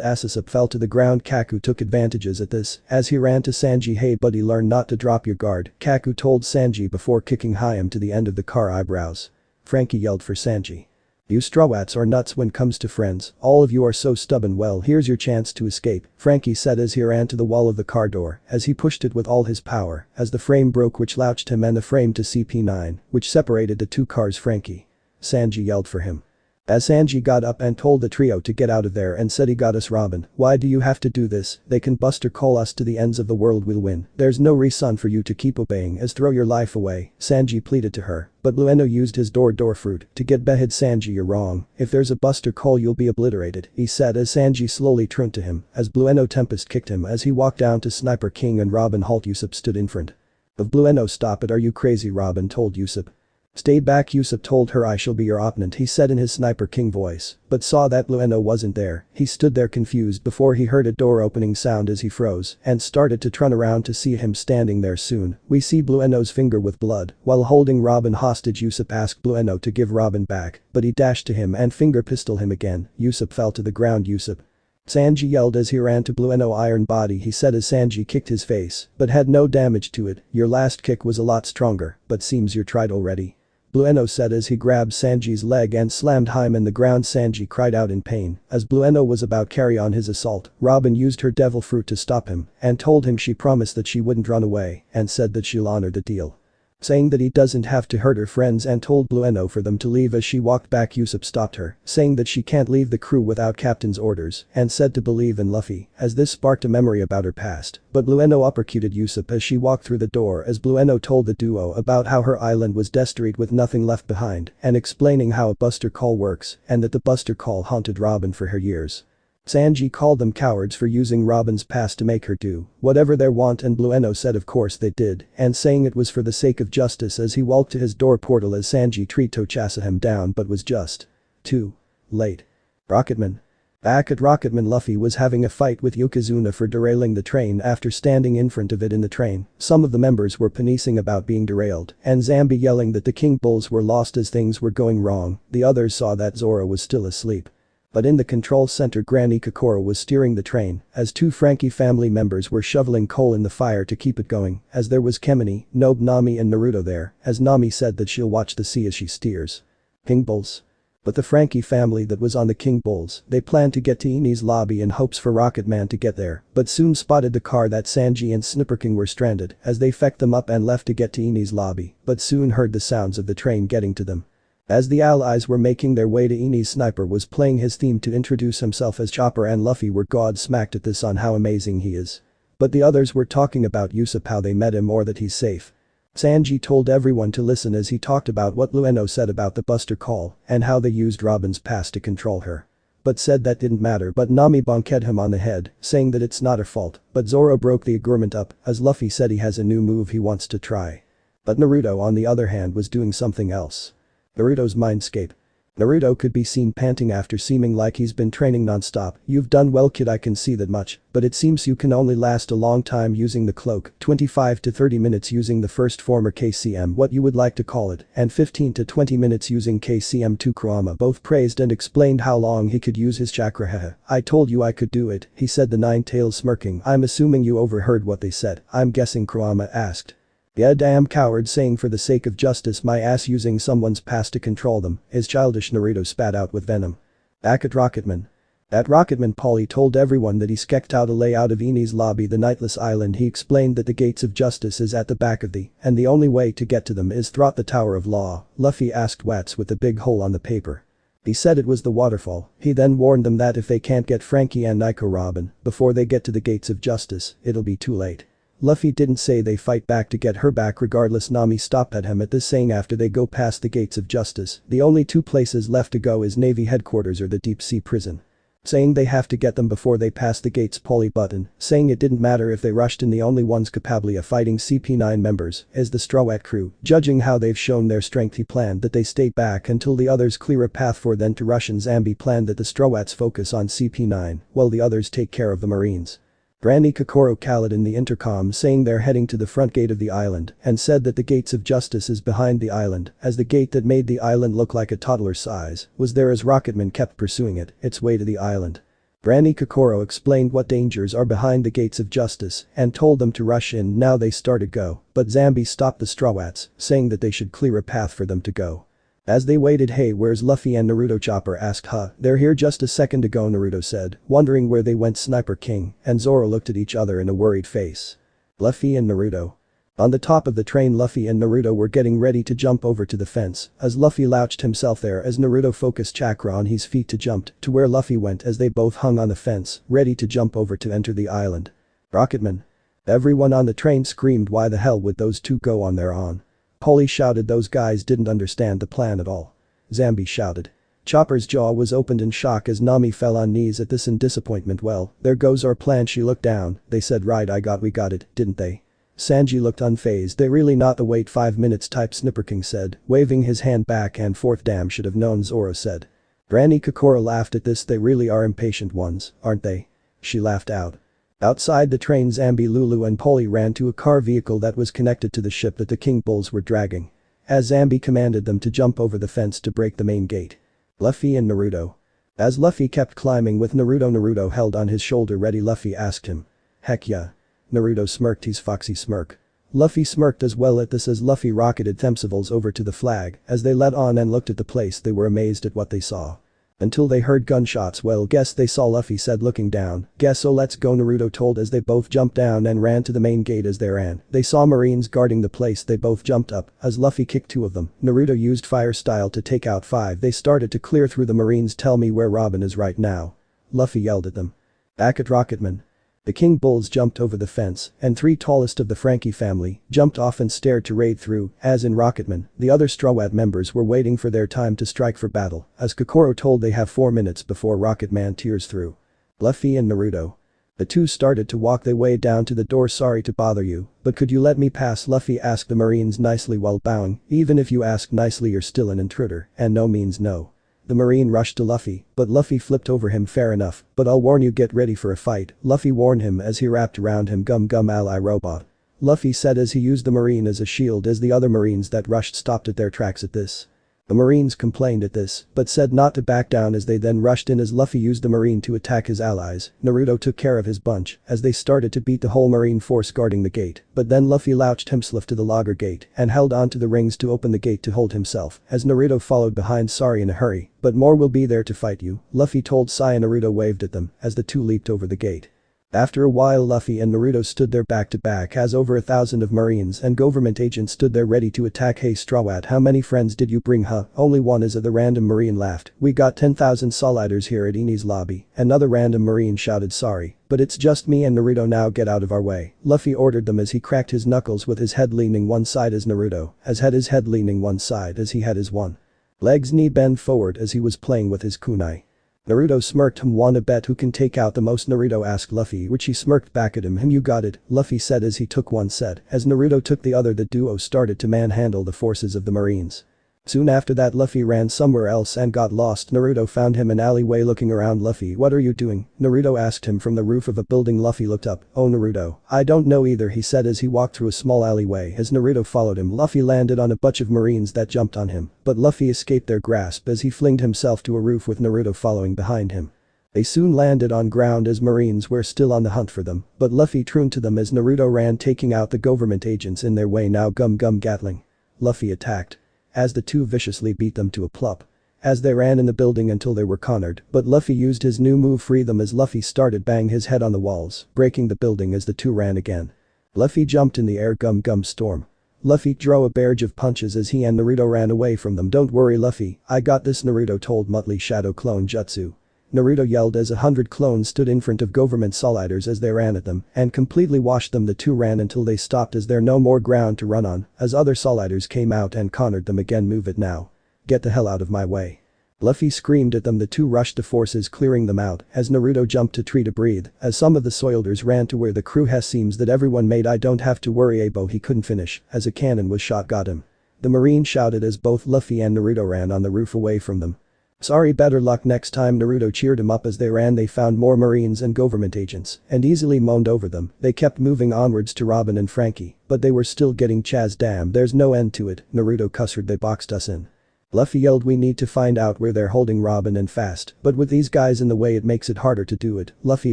S1: as Usopp fell to the ground. Kaku took advantages at this as he ran to Sanji. Hey buddy, learn not to drop your guard, Kaku told Sanji before kicking Harem to the end of the car. Eyebrows. Frankie yelled for Sanji. You strawats are nuts when comes to friends, all of you are so stubborn. Well, here's your chance to escape, Frankie said as he ran to the wall of the car door as he pushed it with all his power as the frame broke, which latched him and the frame to CP9, which separated the two cars. Frankie. Sanji yelled for him. As Sanji got up and told the trio to get out of there and said, he got us Robin, why do you have to do this? They can buster call us to the ends of the world, we'll win. There's no reason for you to keep obeying as throw your life away, Sanji pleaded to her, but Blueno used his door fruit to get behead. Sanji, you're wrong, if there's a buster call you'll be obliterated, he said as Sanji slowly turned to him as Blueno Tempest kicked him as he walked down to Sniper King and Robin. Halt, Usopp stood in front of Blueno. Stop it, are you crazy? Robin told Usopp. Stay back, Usopp told her. I shall be your opponent, he said in his Sniper King voice, but saw that Blueno wasn't there. He stood there confused before he heard a door opening sound as he froze and started to turn around to see him standing there. Soon, we see Blueno's finger with blood while holding Robin hostage. Usopp asked Blueno to give Robin back, but he dashed to him and finger pistol him again. Usopp fell to the ground. Usopp. Sanji yelled as he ran to Blueno. Iron body, he said as Sanji kicked his face, but had no damage to it. Your last kick was a lot stronger, but seems you're tried already, Blueno said as he grabbed Sanji's leg and slammed him in the ground. Sanji cried out in pain as Blueno was about carry on his assault. Robin used her devil fruit to stop him and told him she promised that she wouldn't run away and said that she'll honor the deal, saying that he doesn't have to hurt her friends, and told Blueno for them to leave as she walked back. Usopp stopped her, saying that she can't leave the crew without captain's orders and said to believe in Luffy as this sparked a memory about her past, but Blueno uppercutted Usopp as she walked through the door as Blueno told the duo about how her island was destroyed with nothing left behind and explaining how a buster call works and that the buster call haunted Robin for her years. Sanji called them cowards for using Robin's past to make her do whatever they want, and Blueno said of course they did and saying it was for the sake of justice as he walked to his door portal as Sanji tried to chase him down but was just too late. Rocketman. Back at Rocketman, Luffy was having a fight with Yokozuna for derailing the train after standing in front of it in the train. Some of the members were panicking about being derailed and Zambi yelling that the King Bulls were lost as things were going wrong. The others saw that Zoro was still asleep. But in the control center, Granny Kokoro was steering the train as two Frankie family members were shoveling coal in the fire to keep it going as there was Kemeni, Nob, Nami and Naruto there as Nami said that she'll watch the sea as she steers. King Bulls. But the Frankie family that was on the King Bulls, they planned to get to Enies lobby in hopes for Rocketman to get there, but soon spotted the car that Sanji and Sniper King were stranded as they fecked them up and left to get to Enies lobby, but soon heard the sounds of the train getting to them. As the allies were making their way to Enies, Sniper was playing his theme to introduce himself as Chopper, and Luffy were god-smacked at this on how amazing he is. But the others were talking about Usopp, how they met him or that he's safe. Sanji told everyone to listen as he talked about what Blueno said about the buster call and how they used Robin's past to control her. But said that didn't matter, but Nami bonked him on the head, saying that it's not her fault, but Zoro broke the agreement up as Luffy said he has a new move he wants to try. But Naruto on the other hand was doing something else. Naruto's mindscape. Naruto could be seen panting after seeming like he's been training non-stop. You've done well kid, I can see that much, but it seems you can only last a long time using the cloak, 25 to 30 minutes using the first former KCM, what you would like to call it, and 15 to 20 minutes using KCM2. Kurama both praised and explained how long he could use his chakra. Haha, I told you I could do it, he said, the Nine Tails smirking. I'm assuming you overheard what they said, I'm guessing, Kurama asked. Yeah, damn coward, saying for the sake of justice my ass using someone's past to control them, is childish, Naruto spat out with venom. Back at Rocketman. At Rocketman, Paulie told everyone that he skeked out a layout of Enies lobby, the Nightless Island. He explained that the gates of justice is at the back of and the only way to get to them is through the Tower of Law. Luffy asked Watts with the big hole on the paper. He said it was the waterfall. He then warned them that if they can't get Frankie and Nico Robin before they get to the gates of justice, it'll be too late. Luffy didn't say they fight back to get her back regardless. Nami stopped at him at this, saying after they go past the gates of justice, the only two places left to go is Navy headquarters or the deep sea prison. saying they have to get them before they pass the gate's pulley button, saying it didn't matter if they rushed in, the only ones capable of fighting CP9 members is the Straw Hat crew. Judging how they've shown their strength, he planned that they stay back until the others clear a path for them to rush, and Zambi planned that the Straw Hats focus on CP9 while the others take care of the Marines. Granny Kokoro called in the intercom saying they're heading to the front gate of the island and said that the gates of justice is behind the island, as the gate that made the island look like a toddler's size was there as Rocketman kept pursuing its way to the island. Granny Kokoro explained what dangers are behind the gates of justice and told them to rush in. Now they started go, but Zambi stopped the Straw Hats, saying that they should clear a path for them to go. As they waited, "Hey, where's Luffy and Naruto?" Chopper asked. They're here just a second ago," Naruto said, wondering where they went. Sniper King and Zoro looked at each other in a worried face. Luffy and Naruto. On the top of the train, Luffy and Naruto were getting ready to jump over to the fence as Luffy louched himself there as Naruto focused chakra on his feet to jump to where Luffy went, as they both hung on the fence, ready to jump over to enter the island. "Rocketman!" Everyone on the train screamed. Why the hell would those two go on their own? Polly shouted. Those guys didn't understand the plan at all. Zambi shouted. Chopper's jaw was opened in shock as Nami fell on knees at this in disappointment. "Well, there goes our plan." She looked down. "They said right, we got it, didn't they?" Sanji looked unfazed. "They really not the wait 5 minutes type," Snipper King said, waving his hand back and forth. "Damn, should have known," Zoro said. Granny Kokoro laughed at this. "They really are impatient ones, aren't they?" She laughed out. Outside the train, Zambi, Lulu and Polly ran to a car vehicle that was connected to the ship that the King Bulls were dragging. As Zambi commanded them to jump over the fence to break the main gate. Luffy and Naruto. As Luffy kept climbing with Naruto held on his shoulder ready, Luffy asked him. "Heck yeah." Naruto smirked his foxy smirk. Luffy smirked as well at this as Luffy rocketed themselves over to the flag. As they led on and looked at the place, they were amazed at what they saw. Until they heard gunshots. "Well, guess they saw," Luffy said looking down. "Guess so, let's go," Naruto told as they both jumped down and ran to the main gate. As they ran, they saw Marines guarding the place. They both jumped up as Luffy kicked 2 of them. Naruto used fire style to take out 5. They started to clear through the Marines. "Tell me where Robin is right now," Luffy yelled at them. "Back at Rocketman." The King Bulls jumped over the fence, and 3 tallest of the Frankie family jumped off and stared to raid through. As in Rocketman, the other Straw Hat members were waiting for their time to strike for battle, as Kokoro told they have 4 minutes before Rocketman tears through. Luffy and Naruto. The two started to walk their way down to the door. "Sorry to bother you, but could you let me pass?" Luffy asked the Marines nicely while bowing. "Even if you ask nicely, you're still an intruder, and no means no." The Marine rushed to Luffy, but Luffy flipped over him. "Fair enough, but I'll warn you, get ready for a fight," Luffy warned him as he wrapped around him. Gum ally robot," Luffy said as he used the Marine as a shield as the other Marines that rushed stopped at their tracks at this. The Marines complained at this, but said not to back down as they then rushed in as Luffy used the Marine to attack his allies. Naruto took care of his bunch as they started to beat the whole Marine force guarding the gate, but then Luffy louched himself to the logger gate and held on to the rings to open the gate to hold himself as Naruto followed behind. "Sorry, in a hurry, but more will be there to fight you," Luffy told Sai, and Naruto waved at them as the two leaped over the gate. After a while, Luffy and Naruto stood there back to back as over 1,000 of Marines and government agents stood there ready to attack. "Hey Straw Hat, how many friends did you bring?" "Only one," as the random Marine laughed. "We got 10,000 soliders here at Enies lobby." Another random Marine shouted, "Sorry, but it's just me and Naruto, now get out of our way," Luffy ordered them as he cracked his knuckles with his head leaning one side as Naruto had his head leaning one side as he had his one leg's knee bend forward as he was playing with his kunai. Naruto smirked. "Wanna bet who can take out the most?" Naruto asked Luffy, which he smirked back at him. "You got it," Luffy said as he took one set. As Naruto took the other, the duo started to manhandle the forces of the Marines. Soon after that, Luffy ran somewhere else and got lost. Naruto found him in an alleyway looking around. "Luffy, what are you doing?" Naruto asked him from the roof of a building. Luffy looked up. "Oh Naruto, I don't know either," he said as he walked through a small alleyway. As Naruto followed him, Luffy landed on a bunch of Marines that jumped on him, but Luffy escaped their grasp as he flinged himself to a roof with Naruto following behind him. They soon landed on ground as Marines were still on the hunt for them, but Luffy tuned to them as Naruto ran, taking out the government agents in their way. Now Gatling. Luffy attacked. As the two viciously beat them to a pulp. As they ran in the building until they were cornered, but Luffy used his new move, free them, as Luffy started bang his head on the walls, breaking the building as the two ran again. Luffy jumped in the air. Storm. Luffy drew a barrage of punches as he and Naruto ran away from them. "Don't worry Luffy, I got this," Naruto told Muttley Shadow Clone Jutsu. Naruto yelled as 100 clones stood in front of government soliders as they ran at them and completely washed them. The two ran until they stopped as there no more ground to run on as other soliders came out and cornered them again. "Move it now. Get the hell out of my way." Luffy screamed at them. The two rushed to forces clearing them out as Naruto jumped to tree to breathe as some of the soldiers ran to where the crew has. Seems that everyone made. I don't have to worry. Abo he couldn't finish as a cannon was shot got him. The marine shouted as both Luffy and Naruto ran on the roof away from them. Sorry, better luck next time. Naruto cheered him up as they ran. They found more marines and government agents and easily moaned over them. They kept moving onwards to Robin and Frankie, but they were still getting chased. Damn, there's no end to it, Naruto cussed. They boxed us in. Luffy yelled, we need to find out where they're holding Robin and fast, but with these guys in the way it makes it harder to do it. Luffy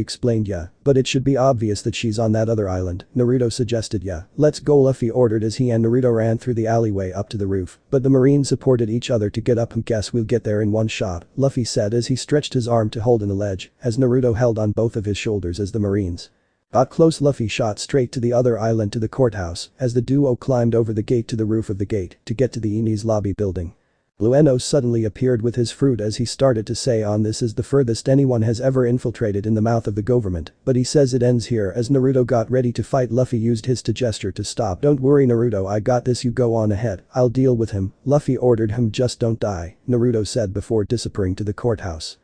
S1: explained, yeah, but it should be obvious that she's on that other island. Naruto suggested, yeah, let's go, Luffy ordered as he and Naruto ran through the alleyway up to the roof, but the marines supported each other to get up. Guess we'll get there in one shot, Luffy said as he stretched his arm to hold in the ledge as Naruto held on both of his shoulders as the marines got close. Luffy shot straight to the other island to the courthouse as the duo climbed over the gate to the roof of the gate to get to the Enies lobby building. Blueno suddenly appeared with his fruit as he started to say on this is the furthest anyone has ever infiltrated in the mouth of the government, but he says it ends here as Naruto got ready to fight. Luffy used his to gesture to stop. Don't worry Naruto, I got this, you go on ahead, I'll deal with him, Luffy ordered him. Just don't die, Naruto said before disappearing to the courthouse.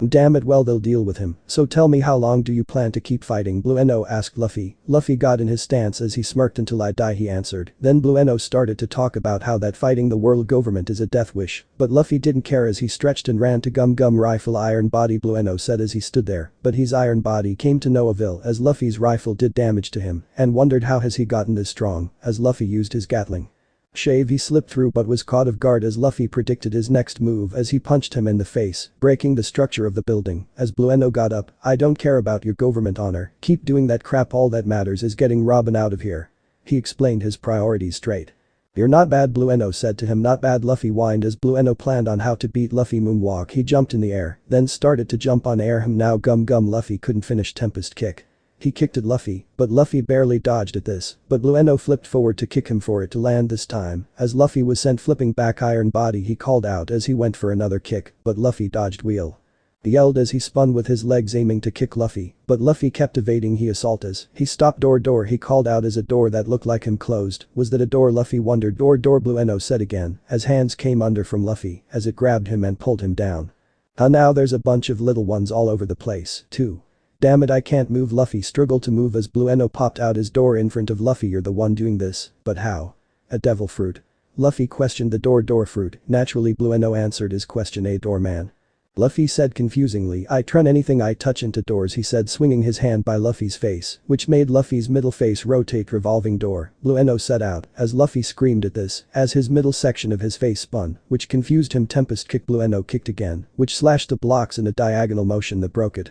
S1: Damn it, well they'll deal with him, so tell me how long do you plan to keep fighting? Blueno asked Luffy. Luffy got in his stance as he smirked. Until I die, he answered. Then Blueno started to talk about how that fighting the world government is a death wish, but Luffy didn't care as he stretched and ran to Gum Gum rifle iron body, Blueno said as he stood there, but his iron body came to no avail as Luffy's rifle did damage to him and wondered how has he gotten this strong as Luffy used his Gatling shave. He slipped through but was caught off guard as Luffy predicted his next move as he punched him in the face, breaking the structure of the building. As Blueno got up, I don't care about your government honor, keep doing that crap, all that matters is getting Robin out of here. He explained his priorities straight. You're not bad, Blueno said to him. Not bad, Luffy whined as Blueno planned on how to beat Luffy moonwalk. He jumped in the air, then started to jump on air. Now Gum Gum Luffy couldn't finish Tempest kick. He kicked at Luffy, but Luffy barely dodged at this, but Blueno flipped forward to kick him for it to land this time, as Luffy was sent flipping back. Iron body, he called out as he went for another kick, but Luffy dodged wheel. He yelled as he spun with his legs aiming to kick Luffy, but Luffy kept evading. He assaulted as he stopped. Door, he called out as a door that looked like him closed. Was that a door? Luffy wondered. Door, Blueno said again as hands came under from Luffy as it grabbed him and pulled him down. Now there's a bunch of little ones all over the place, too. Damn it, I can't move. Luffy struggled to move as Blueno popped out his door in front of Luffy. You're the one doing this, but how? A devil fruit? Luffy questioned the door fruit. Naturally, Blueno answered his question. A door man? Luffy said confusingly. I turn anything I touch into doors, he said, swinging his hand by Luffy's face, which made Luffy's middle face rotate. Revolving door, Blueno set out as Luffy screamed at this as his middle section of his face spun, which confused him. Tempest kick. Blueno kicked again, which slashed the blocks in a diagonal motion that broke it.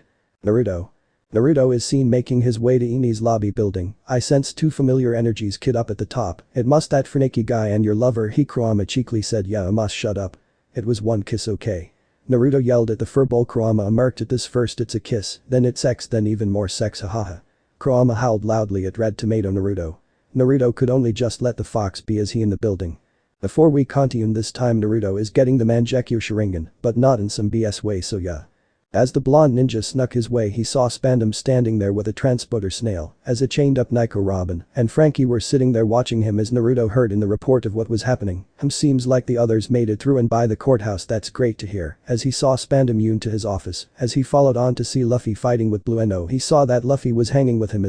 S1: Naruto is seen making his way to Enies lobby building. I sense two familiar energies. Kid up at the top. It must that Frankie guy and your lover, he Kurama cheekily said. Yeah, must shut up. It was one kiss, okay? Naruto yelled at the furball. Kurama murked at this. First it's a kiss, then it's sex, then even more sex, hahaha. Kurama howled loudly at Red Tomato Naruto. Naruto could only just let the fox be as he in the building. Before we continue, this time Naruto is getting the Mangekyo Sharingan, but not in some BS way, so yeah. As the blonde ninja snuck his way, he saw Spandam standing there with a transporter snail as a chained up Nico. Robin and Frankie were sitting there watching him as Naruto heard in the report of what was happening. Seems like the others made it through and by the courthouse. That's great to hear, as he saw Spandam Yoon to his office. As he followed on to see Luffy fighting with Blueno, he saw that Luffy was hanging with him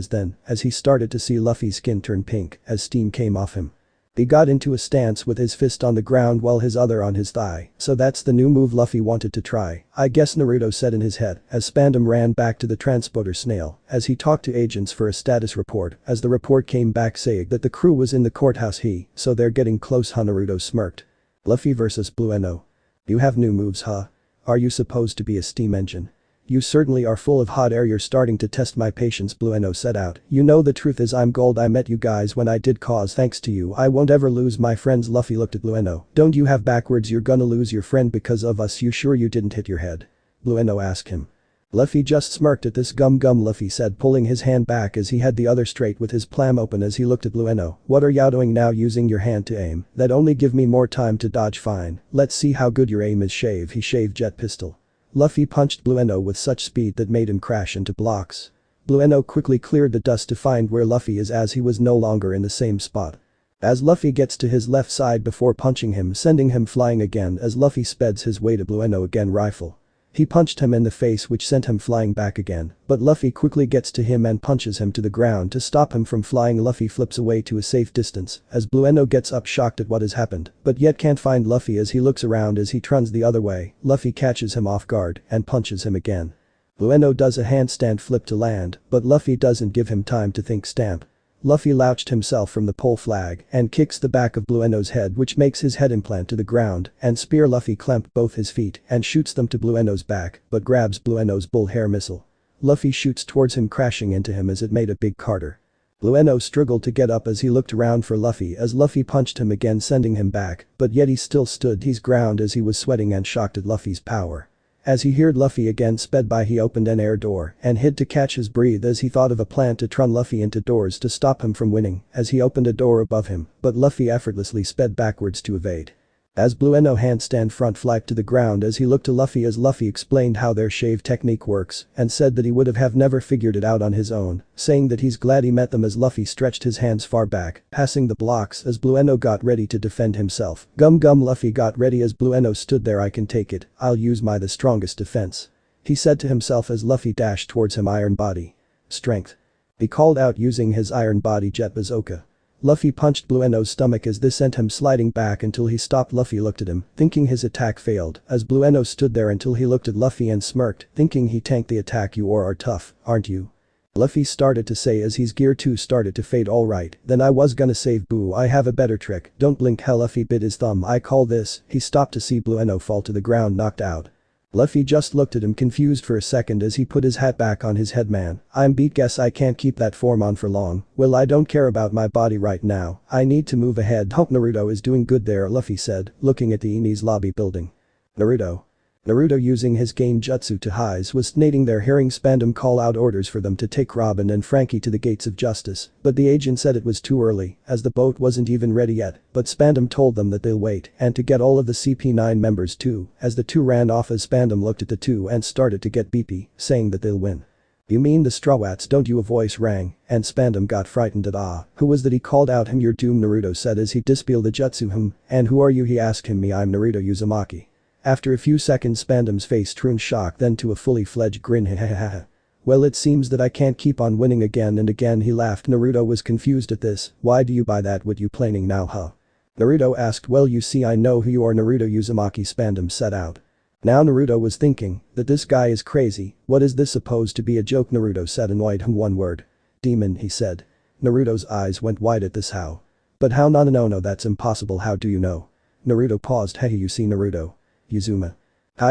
S1: as he started to see Luffy's skin turn pink as steam came off him. He got into a stance with his fist on the ground while his other on his thigh. So that's the new move Luffy wanted to try, I guess, Naruto said in his head as Spandam ran back to the transporter snail as he talked to agents for a status report. As the report came back saying that the crew was in the courthouse, so they're getting close, huh? Naruto smirked. Luffy versus Blueno. You have new moves, huh? Are you supposed to be a steam engine? You certainly are full of hot air. You're starting to test my patience, Blueno set out. You know, the truth is I'm gold. I met you guys when I did cause. Thanks to you I won't ever lose my friends. Luffy looked at Blueno. Don't you have backwards? You're gonna lose your friend because of us. You sure you didn't hit your head? Blueno asked him. Luffy just smirked at this. Gum Luffy said, pulling his hand back as he had the other straight with his palm open as he looked at Blueno. What are you doing now, using your hand to aim? That only give me more time to dodge. Fine, let's see how good your aim is. Shave. He shaved jet pistol. Luffy punched Blueno with such speed that made him crash into blocks. Blueno quickly cleared the dust to find where Luffy is as he was no longer in the same spot. As Luffy gets to his left side before punching him, sending him flying again as Luffy speds his way to Blueno again rifle. He punched him in the face which sent him flying back again, but Luffy quickly gets to him and punches him to the ground to stop him from flying. Luffy flips away to a safe distance as Blueno gets up shocked at what has happened, but yet can't find Luffy as he looks around as he turns the other way. Luffy catches him off guard and punches him again. Blueno does a handstand flip to land, but Luffy doesn't give him time to think. Stamp. Luffy louched himself from the pole flag and kicks the back of Blueno's head which makes his head implant to the ground and spear. Luffy clamp both his feet and shoots them to Blueno's back but grabs Blueno's bull hair missile. Luffy shoots towards him crashing into him as it made a big Carter. Blueno struggled to get up as he looked around for Luffy as Luffy punched him again sending him back but yet he still stood his ground as he was sweating and shocked at Luffy's power. As he heard Luffy again sped by he opened an air door and hid to catch his breath as he thought of a plan to turn Luffy into doors to stop him from winning as he opened a door above him but Luffy effortlessly sped backwards to evade. As Blueno handstand front flip to the ground as he looked to Luffy as Luffy explained how their shave technique works and said that he would have never figured it out on his own, saying that he's glad he met them as Luffy stretched his hands far back, passing the blocks as Blueno got ready to defend himself. Gum Luffy got ready as Blueno stood there. I can take it, I'll use the strongest defense. He said to himself as Luffy dashed towards him. Iron body. Strength. He called out using his iron body jet bazooka. Luffy punched Blueno's stomach as this sent him sliding back until he stopped. Luffy looked at him, thinking his attack failed, as Blueno stood there until he looked at Luffy and smirked, thinking he tanked the attack. You are tough, aren't you? Luffy started to say as his gear 2 started to fade. Alright, then I was gonna save Boo, I have a better trick, don't blink. Hell, Luffy bit his thumb. I call this. He stopped to see Blueno fall to the ground knocked out. Luffy just looked at him confused for a second as he put his hat back on his head. Man, I'm beat, guess I can't keep that form on for long. Well, I don't care about my body right now, I need to move ahead. Hope Naruto is doing good there, Luffy said, looking at the Enies lobby building. Naruto using his game jutsu to highs was snating there, hearing Spandam call out orders for them to take Robin and Frankie to the gates of justice, but the agent said it was too early as the boat wasn't even ready yet, but Spandam told them that they'll wait and to get all of the CP9 members too, as the two ran off as Spandam looked at the two and started to get beepy, saying that they'll win. You mean the Strawats, don't you? A voice rang, and Spandam got frightened at who was that? He called out him. You're doomed, Naruto said as he dispelled the jutsu. And who are you? He asked him. Me, I'm Naruto Uzumaki. After a few seconds Spandam's face turned shock then to a fully fledged grin. Well, it seems that I can't keep on winning again and again, he laughed. Naruto was confused at this. Why do you buy that? What you planning now, huh? Naruto asked. Well, you see, I know who you are, Naruto Uzumaki, Spandam set out. Now Naruto was thinking that this guy is crazy. What is this supposed to be, a joke? Naruto said annoyed. One word. Demon, he said. Naruto's eyes went wide at this. How? But how? No, that's impossible. How do you know? Naruto paused. Hey, you see, Naruto. Uzuma.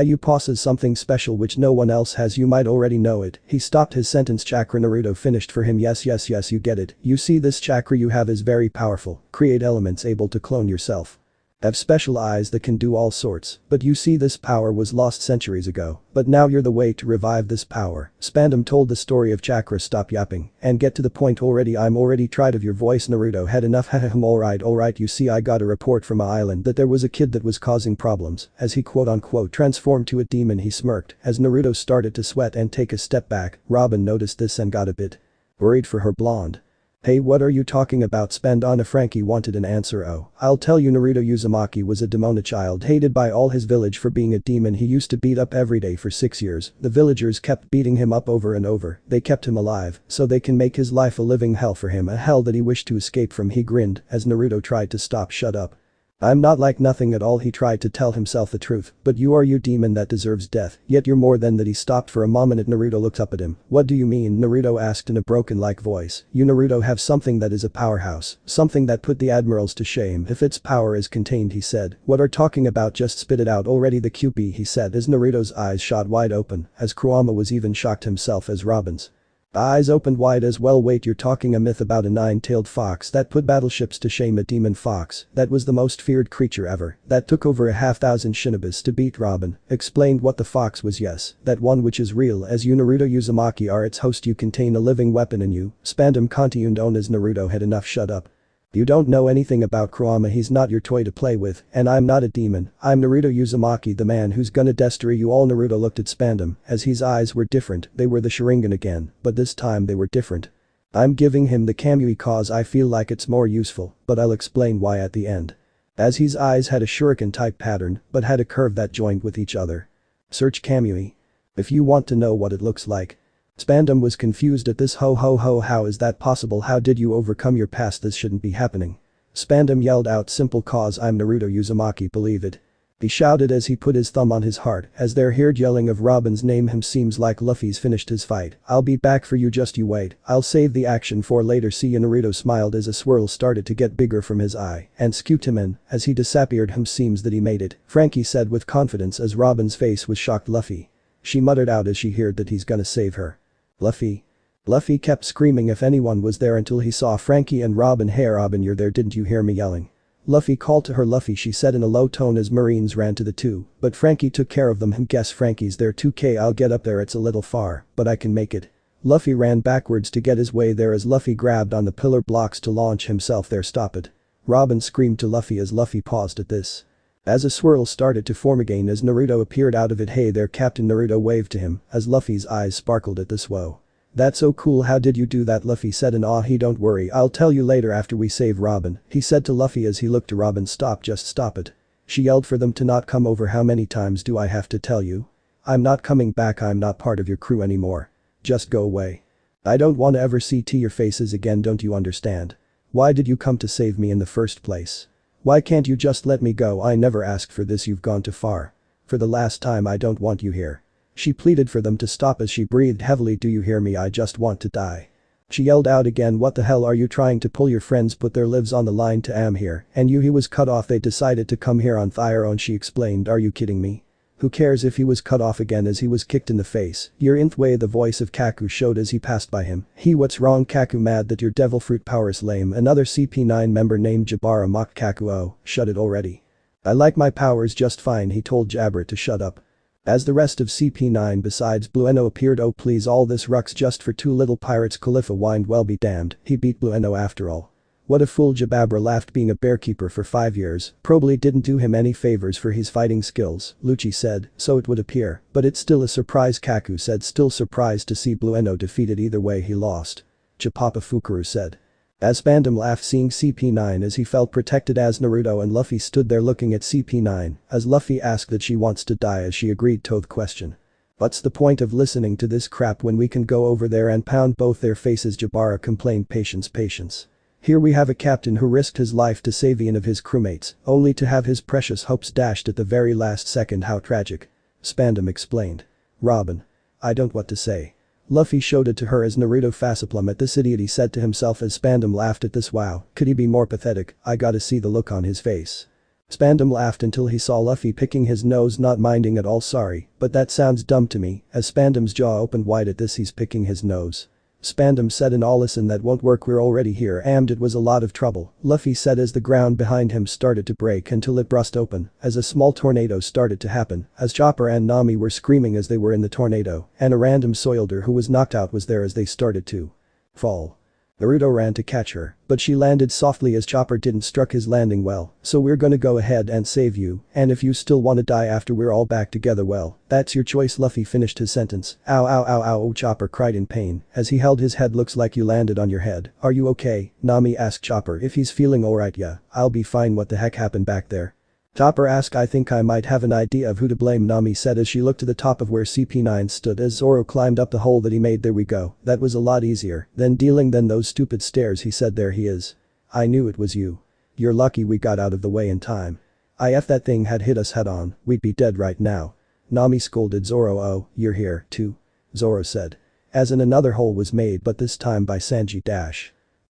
S1: You possess something special which no one else has, you might already know it. He stopped his sentence. Chakra, Naruto finished for him. Yes, you get it. You see, this chakra you have is very powerful, create elements able to clone yourself. Have special eyes that can do all sorts, but you see this power was lost centuries ago, but now you're the way to revive this power. Spandam told the story of chakra. Stop yapping and get to the point already. I'm already tired of your voice. Naruto had enough. Alright, you see, I got a report from an island that there was a kid that was causing problems as he quote-unquote transformed to a demon. He smirked as Naruto started to sweat and take a step back. Robin noticed this and got a bit worried for her. Blonde. Hey, what are you talking about? Spandana. Frankie wanted an answer. Oh, I'll tell you. Naruto Uzumaki was a demona child hated by all his village for being a demon. He used to beat up every day for 6 years. The villagers kept beating him up over and over. They kept him alive so they can make his life a living hell for him, a hell that he wished to escape from. He grinned as Naruto tried to stop. Shut up. I'm not like nothing at all. He tried to tell himself the truth, but you are demon that deserves death, yet you're more than that. He stopped for a moment. Naruto looked up at him. What do you mean? Naruto asked in a broken-like voice. You, Naruto, have something that is a powerhouse, something that put the admirals to shame if its power is contained, he said. What are talking about? Just spit it out already. The QP, he said as Naruto's eyes shot wide open, as Kurama was even shocked himself as Robin's eyes opened wide as well. Wait, you're talking a myth about a nine-tailed fox that put battleships to shame? A demon fox that was the most feared creature ever, that took over 1,000 shinobis to beat Robin, explained what the fox was. Yes, that one which is real, as you, Naruto Uzumaki, are its host. You contain a living weapon in you. Spandam continued on as Naruto had enough. Shut up. You don't know anything about Kurama. He's not your toy to play with, and I'm not a demon. I'm Naruto Uzumaki, the man who's gonna destroy you all. Naruto looked at Spandam as his eyes were different. They were the Sharingan again, but this time they were different. I'm giving him the Kamui cause I feel like it's more useful, but I'll explain why at the end. As his eyes had a shuriken-type pattern, but had a curve that joined with each other. Search Kamui. If you want to know what it looks like. Spandam was confused at this. Ho ho ho, how is that possible? How did you overcome your past? This shouldn't be happening. Spandam yelled out, simple cause I'm Naruto Uzumaki, believe it. He shouted as he put his thumb on his heart as they heard yelling of Robin's name. Him seems like Luffy's finished his fight. I'll be back for you, just you wait. I'll save the action for later. See you. Naruto smiled as a swirl started to get bigger from his eye and scooped him in as he disappeared. Him seems that he made it, Frankie said with confidence as Robin's face was shocked. Luffy. She muttered out as she heard that he's gonna save her. Luffy. Luffy kept screaming if anyone was there until he saw Frankie and Robin. Hey Robin, you're there, didn't you hear me yelling? Luffy called to her. Luffy, she said in a low tone as Marines ran to the two, but Frankie took care of them. Guess Frankie's there too. I'll get up there, it's a little far, but I can make it. Luffy ran backwards to get his way there as Luffy grabbed on the pillar blocks to launch himself there. Stop it. Robin screamed to Luffy as Luffy paused at this. As a swirl started to form again as Naruto appeared out of it. Hey there Captain, Naruto waved to him as Luffy's eyes sparkled at this. Whoa. That's so cool, how did you do that? Luffy said in awe. He don't worry, I'll tell you later after we save Robin, he said to Luffy as he looked to Robin. Stop, just stop it. She yelled for them to not come over. How many times do I have to tell you? I'm not coming back, I'm not part of your crew anymore. Just go away. I don't want to ever see your faces again, don't you understand? Why did you come to save me in the first place? Why can't you just let me go? I never asked for this, you've gone too far. For the last time, I don't want you here. She pleaded for them to stop as she breathed heavily. Do you hear me? I just want to die. She yelled out again. What the hell are you trying to pull? Your friends put their lives on the line to am here, and he was cut off. They decided to come here on their own, she explained. Are you kidding me? Who cares if he was cut off again as he was kicked in the face? You're in the way, the voice of Kaku showed as he passed by him. What's wrong Kaku? Mad that your devil fruit power is lame. Another CP9 member named Jabara mocked Kaku. Oh, shut it already. I like my powers just fine, he told Jabra to shut up. As the rest of CP9 besides Blueno appeared. Oh please, all this rucks just for two little pirates. Khalifa whined. Well be damned, he beat Blueno after all. What a fool. Jabra laughed. Being a bearkeeper for 5 years probably didn't do him any favors for his fighting skills, Lucci said, so it would appear, but it's still a surprise. Kaku said, still surprised to see Blueno defeated. Either way he lost. Chapapa Fukuru said. As Spandam laughed seeing CP9 as he felt protected as Naruto and Luffy stood there looking at CP9 as Luffy asked that she wants to die as she agreed to the question. What's the point of listening to this crap when we can go over there and pound both their faces? Jabara complained. Patience. Here we have a captain who risked his life to save one of his crewmates, only to have his precious hopes dashed at the very last second. How tragic. Spandam explained. Robin. I don't what to say. Luffy showed it to her as Naruto facepalm at this idiot, he said to himself as Spandam laughed at this. Wow, could he be more pathetic? I gotta see the look on his face. Spandam laughed until he saw Luffy picking his nose, not minding at all. Sorry, but that sounds dumb to me, as Spandam's jaw opened wide at this. He's picking his nose. Spandam said in all, listen, that won't work, we're already here and it was a lot of trouble, Luffy said as the ground behind him started to break until it burst open as a small tornado started to happen as Chopper and Nami were screaming as they were in the tornado and a random soldier who was knocked out was there as they started to fall. Naruto ran to catch her, but she landed softly as Chopper didn't struck his landing well, so we're gonna go ahead and save you, and if you still wanna die after we're all back together, well, that's your choice. Luffy finished his sentence. Ow ow ow ow. Oh, Chopper cried in pain as he held his head. Looks like you landed on your head. Are you okay? Nami asked Chopper if he's feeling alright. Yeah, I'll be fine. What the heck happened back there? Chopper asked. I think I might have an idea of who to blame, Nami said as she looked to the top of where CP9 stood as Zoro climbed up the hole that he made. There we go, that was a lot easier than dealing than those stupid stairs, he said. There he is. I knew it was you. You're lucky we got out of the way in time. If that thing had hit us head on, we'd be dead right now. Nami scolded Zoro. Oh, you're here too? Zoro said. As in another hole was made, but this time by Sanji.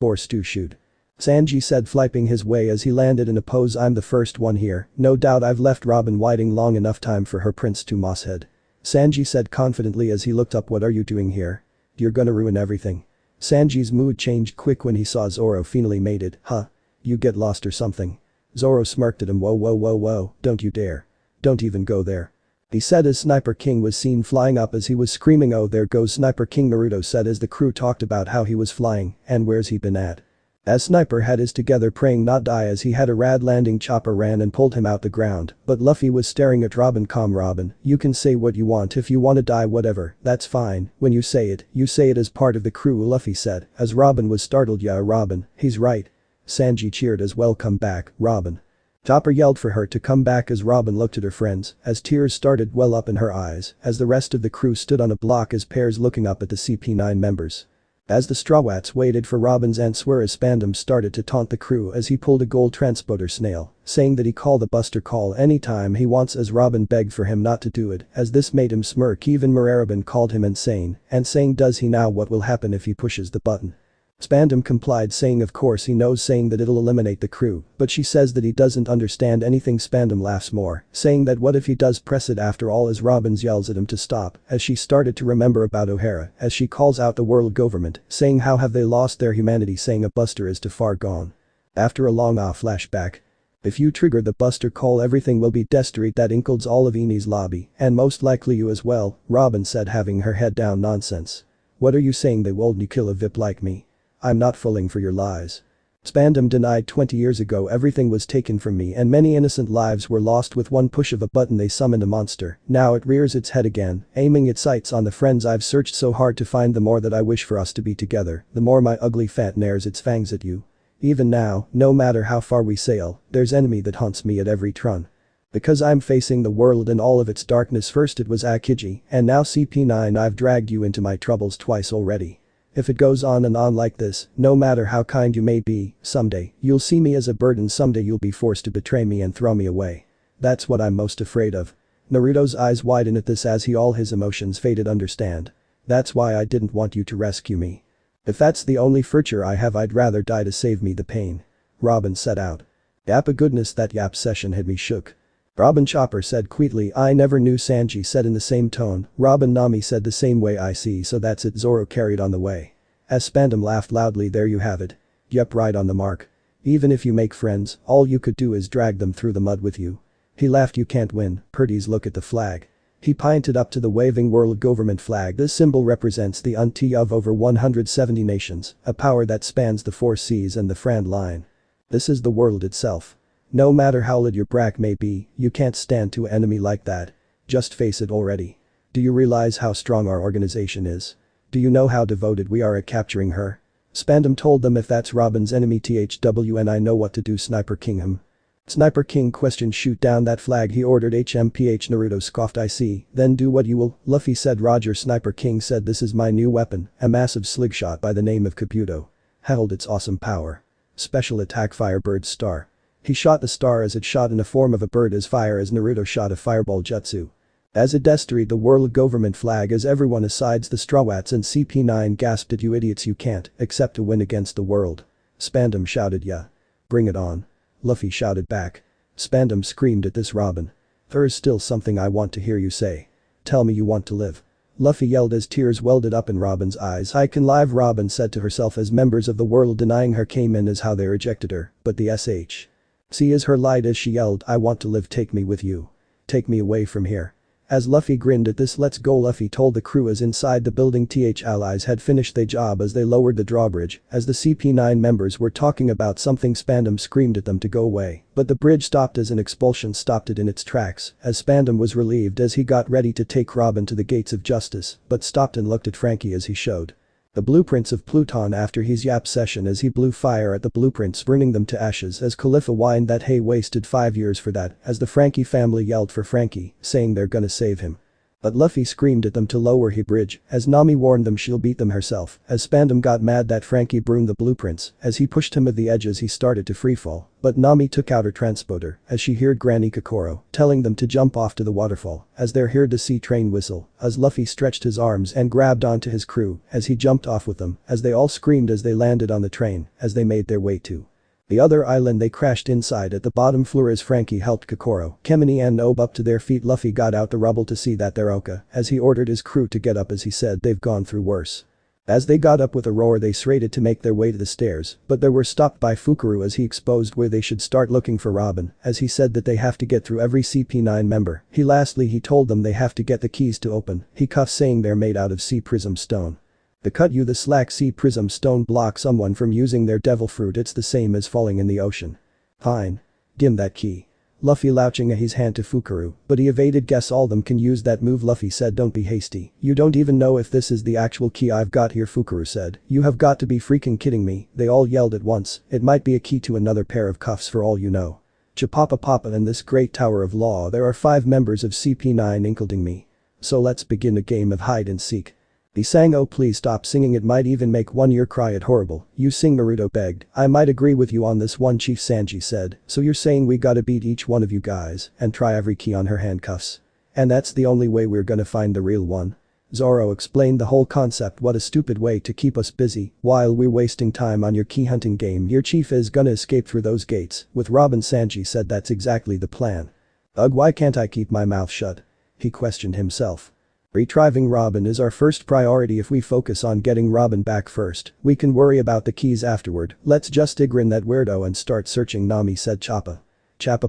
S1: Or Stu shoot. Sanji said, flipping his way as he landed in a pose. I'm the first one here, no doubt. I've left Robin waiting long enough time for her prince to mosshead. Sanji said confidently as he looked up. What are you doing here? You're gonna ruin everything. Sanji's mood changed quick when he saw Zoro finally made it. Huh? You get lost or something? Zoro smirked at him. Whoa, don't you dare. Don't even go there. He said as Sniper King was seen flying up as he was screaming. Oh, there goes Sniper King, Naruto said as the crew talked about how he was flying and where's he been at. As Sniper had his together praying not die as he had a rad landing. Chopper ran and pulled him out the ground, but Luffy was staring at Robin. Calm Robin, you can say what you want if you wanna die whatever, that's fine, when you say it as part of the crew Luffy said, as Robin was startled. Yeah Robin, he's right. Sanji cheered as well. Come back, Robin. Chopper yelled for her to come back as Robin looked at her friends as tears started well up in her eyes as the rest of the crew stood on a block as pairs looking up at the CP9 members. As the Straw Hats waited for Robin's answer as Spandam started to taunt the crew as he pulled a gold transporter snail, saying that he call the Buster Call anytime he wants as Robin begged for him not to do it as this made him smirk. Even Mararabin called him insane and saying does he know what will happen if he pushes the button. Spandam complied saying of course he knows saying that it'll eliminate the crew, but she says that he doesn't understand anything. Spandam laughs more, saying that what if he does press it after all as Robin yells at him to stop as she started to remember about O'Hara as she calls out the world government, saying how have they lost their humanity, saying a buster is too far gone. After a long flashback. If you trigger the Buster Call everything will be destroyed, that includes all of Enies lobby and most likely you as well, Robin said having her head down. Nonsense. What are you saying, they won't kill a VIP like me? I'm not falling for your lies. Spandam denied 20 years ago everything was taken from me and many innocent lives were lost with one push of a button they summoned a monster, now it rears its head again, aiming its sights on the friends I've searched so hard to find. The more that I wish for us to be together, the more my ugly fat nares its fangs at you. Even now, no matter how far we sail, there's enemy that haunts me at every turn. Because I'm facing the world and all of its darkness. First it was Akiji and now CP9, I've dragged you into my troubles twice already. If it goes on and on like this, no matter how kind you may be, someday, you'll see me as a burden, someday you'll be forced to betray me and throw me away. That's what I'm most afraid of. Naruto's eyes widen at this as all his emotions faded. Understand. That's why I didn't want you to rescue me. If that's the only future I have, I'd rather die to save me the pain. Robin set out. Yappa goodness, that yap session had me shook. Robin. Chopper said quietly, I never knew. Sanji said in the same tone. Robin. Nami said the same way. I see, so that's it. Zoro carried on the way. As Spandam laughed loudly, there you have it. Yep, right on the mark. Even if you make friends, all you could do is drag them through the mud with you. He laughed. You can't win. Purdy's look at the flag. He pointed up to the waving world government flag. This symbol represents the UNT of over 170 nations, a power that spans the 4 seas and the Front line. This is the world itself. No matter how lit your brack may be, you can't stand to an enemy like that. Just face it already. Do you realize how strong our organization is? Do you know how devoted we are at capturing her? Spandam told them if that's Robin's enemy THWN I know what to do. Sniper King him. Sniper King questioned shoot down that flag, he ordered. HMPH Naruto scoffed. I see, then do what you will, Luffy said. Roger. Sniper King said this is my new weapon, a massive slingshot by the name of Kabuto. Held its awesome power. Special attack Firebird Star. He shot the star as it shot in a form of a bird as fire as Naruto shot a fireball jutsu. As it destroyed the world government flag as everyone asides the Straw Hats and CP9 gasped at you idiots, you can't accept to win against the world. Spandam shouted yeah. Bring it on. Luffy shouted back. Spandam screamed at this. Robin. There's still something I want to hear you say. Tell me you want to live. Luffy yelled as tears welled up in Robin's eyes. I can live, Robin said to herself as members of the world denying her came in as how they rejected her, but the SH. See as her light as she yelled, I want to live, take me with you. Take me away from here. As Luffy grinned at this, let's go, Luffy told the crew as inside the building allies had finished their job as they lowered the drawbridge, as the CP9 members were talking about something. Spandam screamed at them to go away, but the bridge stopped as an expulsion stopped it in its tracks, as Spandam was relieved as he got ready to take Robin to the gates of justice, but stopped and looked at Frankie as he showed the blueprints of Pluton after his yap session as he blew fire at the blueprints, burning them to ashes as Khalifa whined that hey, wasted 5 years for that, as the Frankie family yelled for Frankie, saying they're gonna save him. But Luffy screamed at them to lower his bridge, as Nami warned them she'll beat them herself, as Spandam got mad that Frankie burned the blueprints, as he pushed him at the edge as he started to freefall, but Nami took out her transporter, as she heard Granny Kokoro telling them to jump off to the waterfall, as they heard the sea train whistle, as Luffy stretched his arms and grabbed onto his crew, as he jumped off with them, as they all screamed as they landed on the train, as they made their way to the other island. They crashed inside at the bottom floor as Frankie helped Kokoro, Kemeni and Nob up to their feet. Luffy got out the rubble to see that they're okay, as he ordered his crew to get up as he said they've gone through worse. As they got up with a roar they serrated to make their way to the stairs, but they were stopped by Fukuru as he exposed where they should start looking for Robin, as he said that they have to get through every CP9 member. Lastly he told them they have to get the keys to open, he cuffed saying they're made out of sea prism stone. The cut you the slack sea prism stone block someone from using their devil fruit, it's the same as falling in the ocean. Fine. Dim that key. Luffy louching his hand to Fukaru, but he evaded. Guess all them can use that move. Luffy said don't be hasty. You don't even know if this is the actual key I've got here, Fukaru said. You have got to be freaking kidding me, they all yelled at once. It might be a key to another pair of cuffs for all you know. Chapapa Papa, in this great tower of law there are 5 members of CP9 including me. So let's begin a game of hide and seek. He sang. Oh please stop singing, it might even make one ear cry at horrible. You sing, Naruto begged. I might agree with you on this one, Chief Sanji said. So you're saying we gotta beat each one of you guys and try every key on her handcuffs. And that's the only way we're gonna find the real one. Zoro explained the whole concept. What a stupid way to keep us busy while we're wasting time on your key hunting game. Your chief is gonna escape through those gates with Robin. Sanji said that's exactly the plan. Ugh, why can't I keep my mouth shut? He questioned himself. Retrieving Robin is our first priority. If we focus on getting Robin back first, we can worry about the keys afterward. Let's just ignore that weirdo and start searching, Nami said. Chappa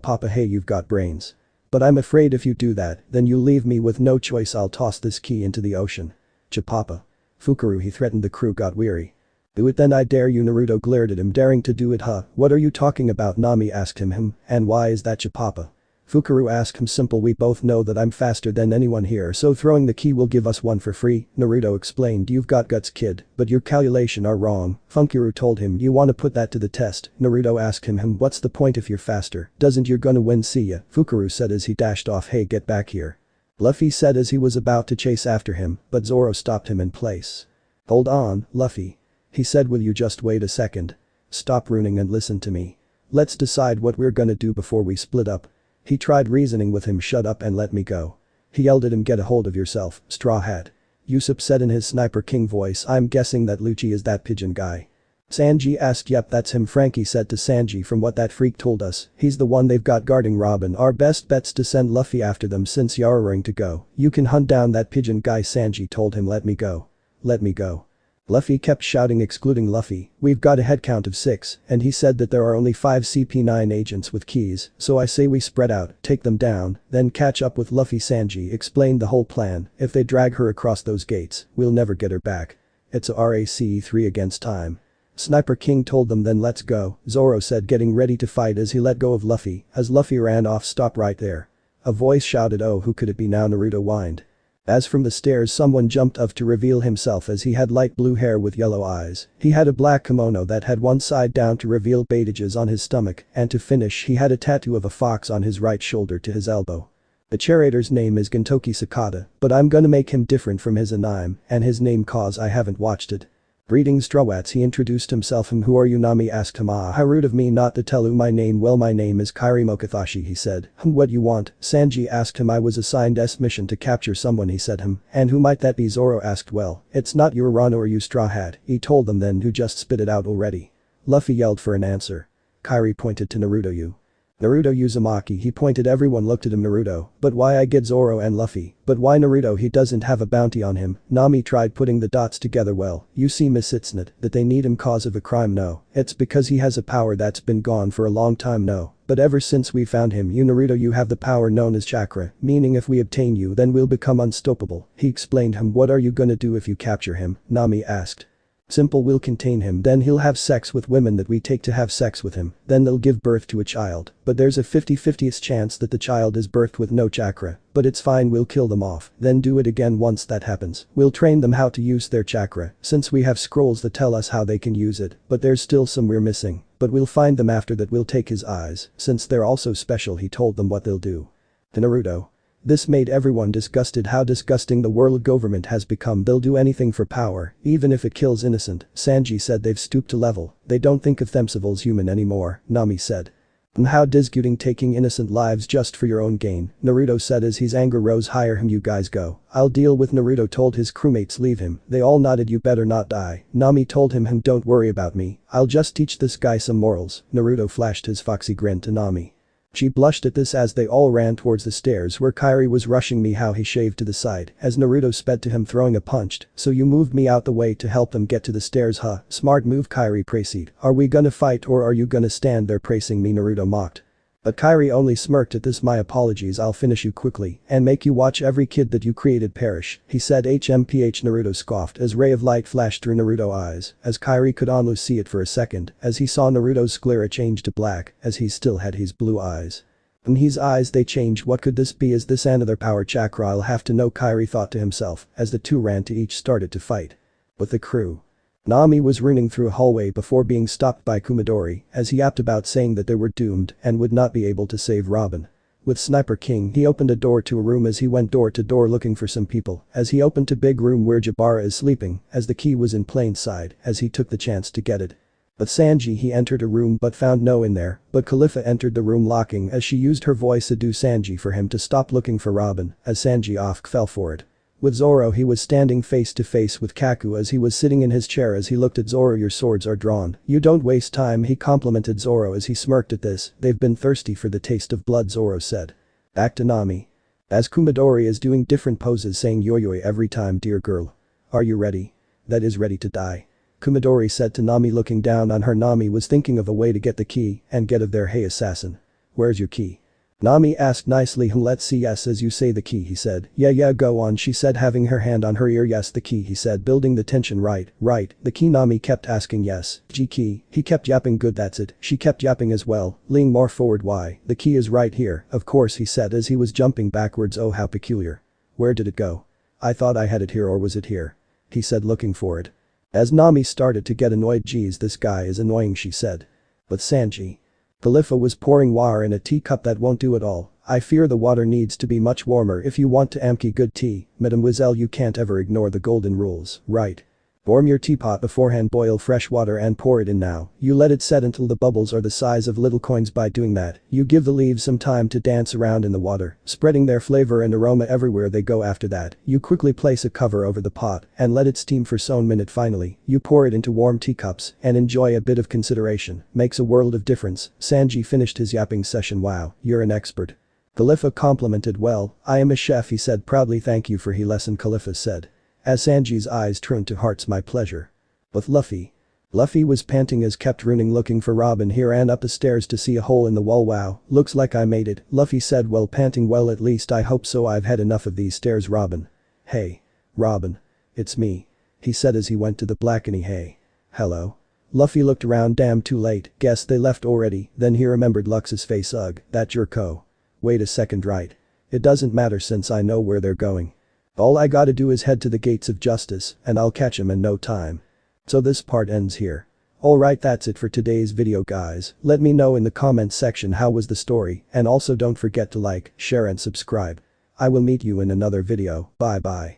S1: Papa, hey, you've got brains. But I'm afraid if you do that, then you leave me with no choice. I'll toss this key into the ocean. Chapapa. Fukaru, he threatened. The crew got weary. Do it then, I dare you. Naruto glared at him. Daring to do it, huh? What are you talking about? Nami asked him. And why is that, Chapapa? Fukaru asked him. Simple, we both know that I'm faster than anyone here, so throwing the key will give us one for free. Naruto explained. You've got guts, kid, but your calculation are wrong. Fukaru told him. You wanna put that to the test? Naruto asked him. What's the point if you're faster? Doesn't you're gonna win, see ya, Fukaru said as he dashed off. Hey, get back here. Luffy said as he was about to chase after him, but Zoro stopped him in place. Hold on, Luffy. He said, will you just wait a second? Stop ruining and listen to me. Let's decide what we're gonna do before we split up. He tried reasoning with him. Shut up and let me go. He yelled at him. Get a hold of yourself, Straw Hat. Usopp said in his Sniper King voice. I'm guessing that Lucci is that pigeon guy. Sanji asked. Yep, that's him, Frankie said to Sanji. From what that freak told us, he's the one they've got guarding Robin. Our best bet's to send Luffy after them since you're raring to go. You can hunt down that pigeon guy, Sanji told him. Let me go. Let me go. Luffy kept shouting, excluding Luffy. We've got a headcount of 6, and he said that there are only 5 CP9 agents with keys, so I say we spread out, take them down, then catch up with Luffy. Sanji explained the whole plan. If they drag her across those gates, we'll never get her back. It's a RAC3 against time. Sniper King told them. Then let's go, Zoro said, getting ready to fight as he let go of Luffy. As Luffy ran off. Stop right there. A voice shouted. Oh, who could it be now? Naruto whined. As from the stairs someone jumped up to reveal himself as he had light blue hair with yellow eyes. He had a black kimono that had one side down to reveal bandages on his stomach, and to finish he had a tattoo of a fox on his right shoulder to his elbow. The curator's name is Gintoki Sakata, but I'm gonna make him different from his anime and his name cause I haven't watched it. Greetings, Strawats, he introduced himself. Who are you? Nami asked him. How rude of me not to tell you my name. Well, my name is Kairi Mokathashi, he said. What you want? Sanji asked him. I was assigned S mission to capture someone, he said. And who might that be? Zoro asked. Well, it's not you, Rano, or you, Straw Hat, he told them. Then who? Just spit it out already. Luffy yelled for an answer. Kairi pointed to Naruto. You. Naruto Uzumaki, he pointed. Everyone looked at him. Naruto, but why? I get Zoro and Luffy, but why Naruto? He doesn't have a bounty on him. Nami tried putting the dots together. Well, you see, miss, it's not that they need him cause of a crime, no, it's because he has a power that's been gone for a long time, no, but ever since we found him, you Naruto, you have the power known as chakra, meaning if we obtain you then we'll become unstoppable, he explained. What are you gonna do if you capture him? Nami asked. Simple, we'll contain him, then he'll have sex with women that we take to have sex with him, then they'll give birth to a child, but there's a 50-50th chance that the child is birthed with no chakra, but it's fine, we'll kill them off, then do it again. Once that happens, we'll train them how to use their chakra, since we have scrolls that tell us how they can use it, but there's still some we're missing, but we'll find them after that. We'll take his eyes, since they're also special. He told them what they'll do. To Naruto. This made everyone disgusted. How disgusting the world government has become. They'll do anything for power, even if it kills innocent. Sanji said. They've stooped to level, they don't think of themselves human anymore, Nami said. And how disgusting, taking innocent lives just for your own gain, Naruto said as his anger rose higher. You guys go, I'll deal with Naruto told his crewmates. Leave him. They all nodded. You better not die, Nami told him. Don't worry about me, I'll just teach this guy some morals. Naruto flashed his foxy grin to Nami. She blushed at this as they all ran towards the stairs where Kairi was rushing me. How he shaved to the side as Naruto sped to him, throwing a punch. So you moved me out the way to help them get to the stairs, huh? Smart move, Kairi praised. Are we gonna fight or are you gonna stand there praising me? Naruto mocked. But Kairi only smirked at this. "My apologies, I'll finish you quickly and make you watch every kid that you created perish," he said. HMPH Naruto scoffed as ray of light flashed through Naruto's eyes as Kairi could only see it for a second as he saw Naruto's sclera change to black as he still had his blue eyes. In his eyes they changed. What could this be? Is this another power chakra? I'll have to know, Kairi thought to himself as the two ran to each started to fight. With the crew. Nami was running through a hallway before being stopped by Kumadori as he yapped about saying that they were doomed and would not be able to save Robin. With Sniper King he opened a door to a room as he went door to door looking for some people as he opened a big room where Jabara is sleeping as the key was in plain sight as he took the chance to get it. But Sanji he entered a room but found no in there, but Khalifa entered the room locking as she used her voice to seduce Sanji for him to stop looking for Robin as Sanji fell for it. With Zoro he was standing face to face with Kaku as he was sitting in his chair as he looked at Zoro. "Your swords are drawn. You don't waste time," he complimented Zoro as he smirked at this. "They've been thirsty for the taste of blood," Zoro said. Back to Nami. As Kumadori is doing different poses saying yo-yo every time. "Dear girl. Are you ready? That is ready to die," Kumadori said to Nami looking down on her. Nami was thinking of a way to get the key and get of there. "Hey assassin. Where's your key?" Nami asked nicely. "Let's see. Yes, as you say, the key," he said. Yeah, go on," she said having her hand on her ear. "Yes, the key," he said building the tension. Right, the key." Nami kept asking. "Yes, G key," he kept yapping. "Good, that's it," she kept yapping as well, leaning more forward. "Why, the key is right here, of course," he said as he was jumping backwards. "Oh, how peculiar. Where did it go? I thought I had it here, or was it here?" he said looking for it. As Nami started to get annoyed. "Geez, this guy is annoying," she said. But Sanji. Khalifa was pouring water in a teacup. "That won't do at all. I fear the water needs to be much warmer if you want to amki good tea, mademoiselle. You can't ever ignore the golden rules, right? Warm your teapot beforehand, boil fresh water and pour it in now. You let it set until the bubbles are the size of little coins. By doing that, you give the leaves some time to dance around in the water, spreading their flavor and aroma everywhere they go. After that, you quickly place a cover over the pot and let it steam for some minute. Finally, you pour it into warm teacups and enjoy. A bit of consideration makes a world of difference." Sanji finished his yapping session. "Wow, you're an expert." Khalifa complimented. "Well, I am a chef," he said proudly. "Thank you for the lesson," Khalifa said. As Sanji's eyes turned to hearts. "My pleasure." With Luffy. Luffy was panting as kept running looking for Robin. He ran up the stairs to see a hole in the wall. "Wow, looks like I made it," Luffy said while panting. "Well, at least I hope so. I've had enough of these stairs." "Robin. Hey. Robin. It's me," he said as he went to the balcony. "Hey. Hello." Luffy looked around. Damn, too late. Guess they left already. Then he remembered Lux's face. "Ugh, that jerko. Wait a second, right? It doesn't matter since I know where they're going. All I gotta do is head to the gates of justice and I'll catch him in no time." So this part ends here. Alright, that's it for today's video guys. Let me know in the comments section how was the story, and also don't forget to like, share and subscribe. I will meet you in another video. Bye bye.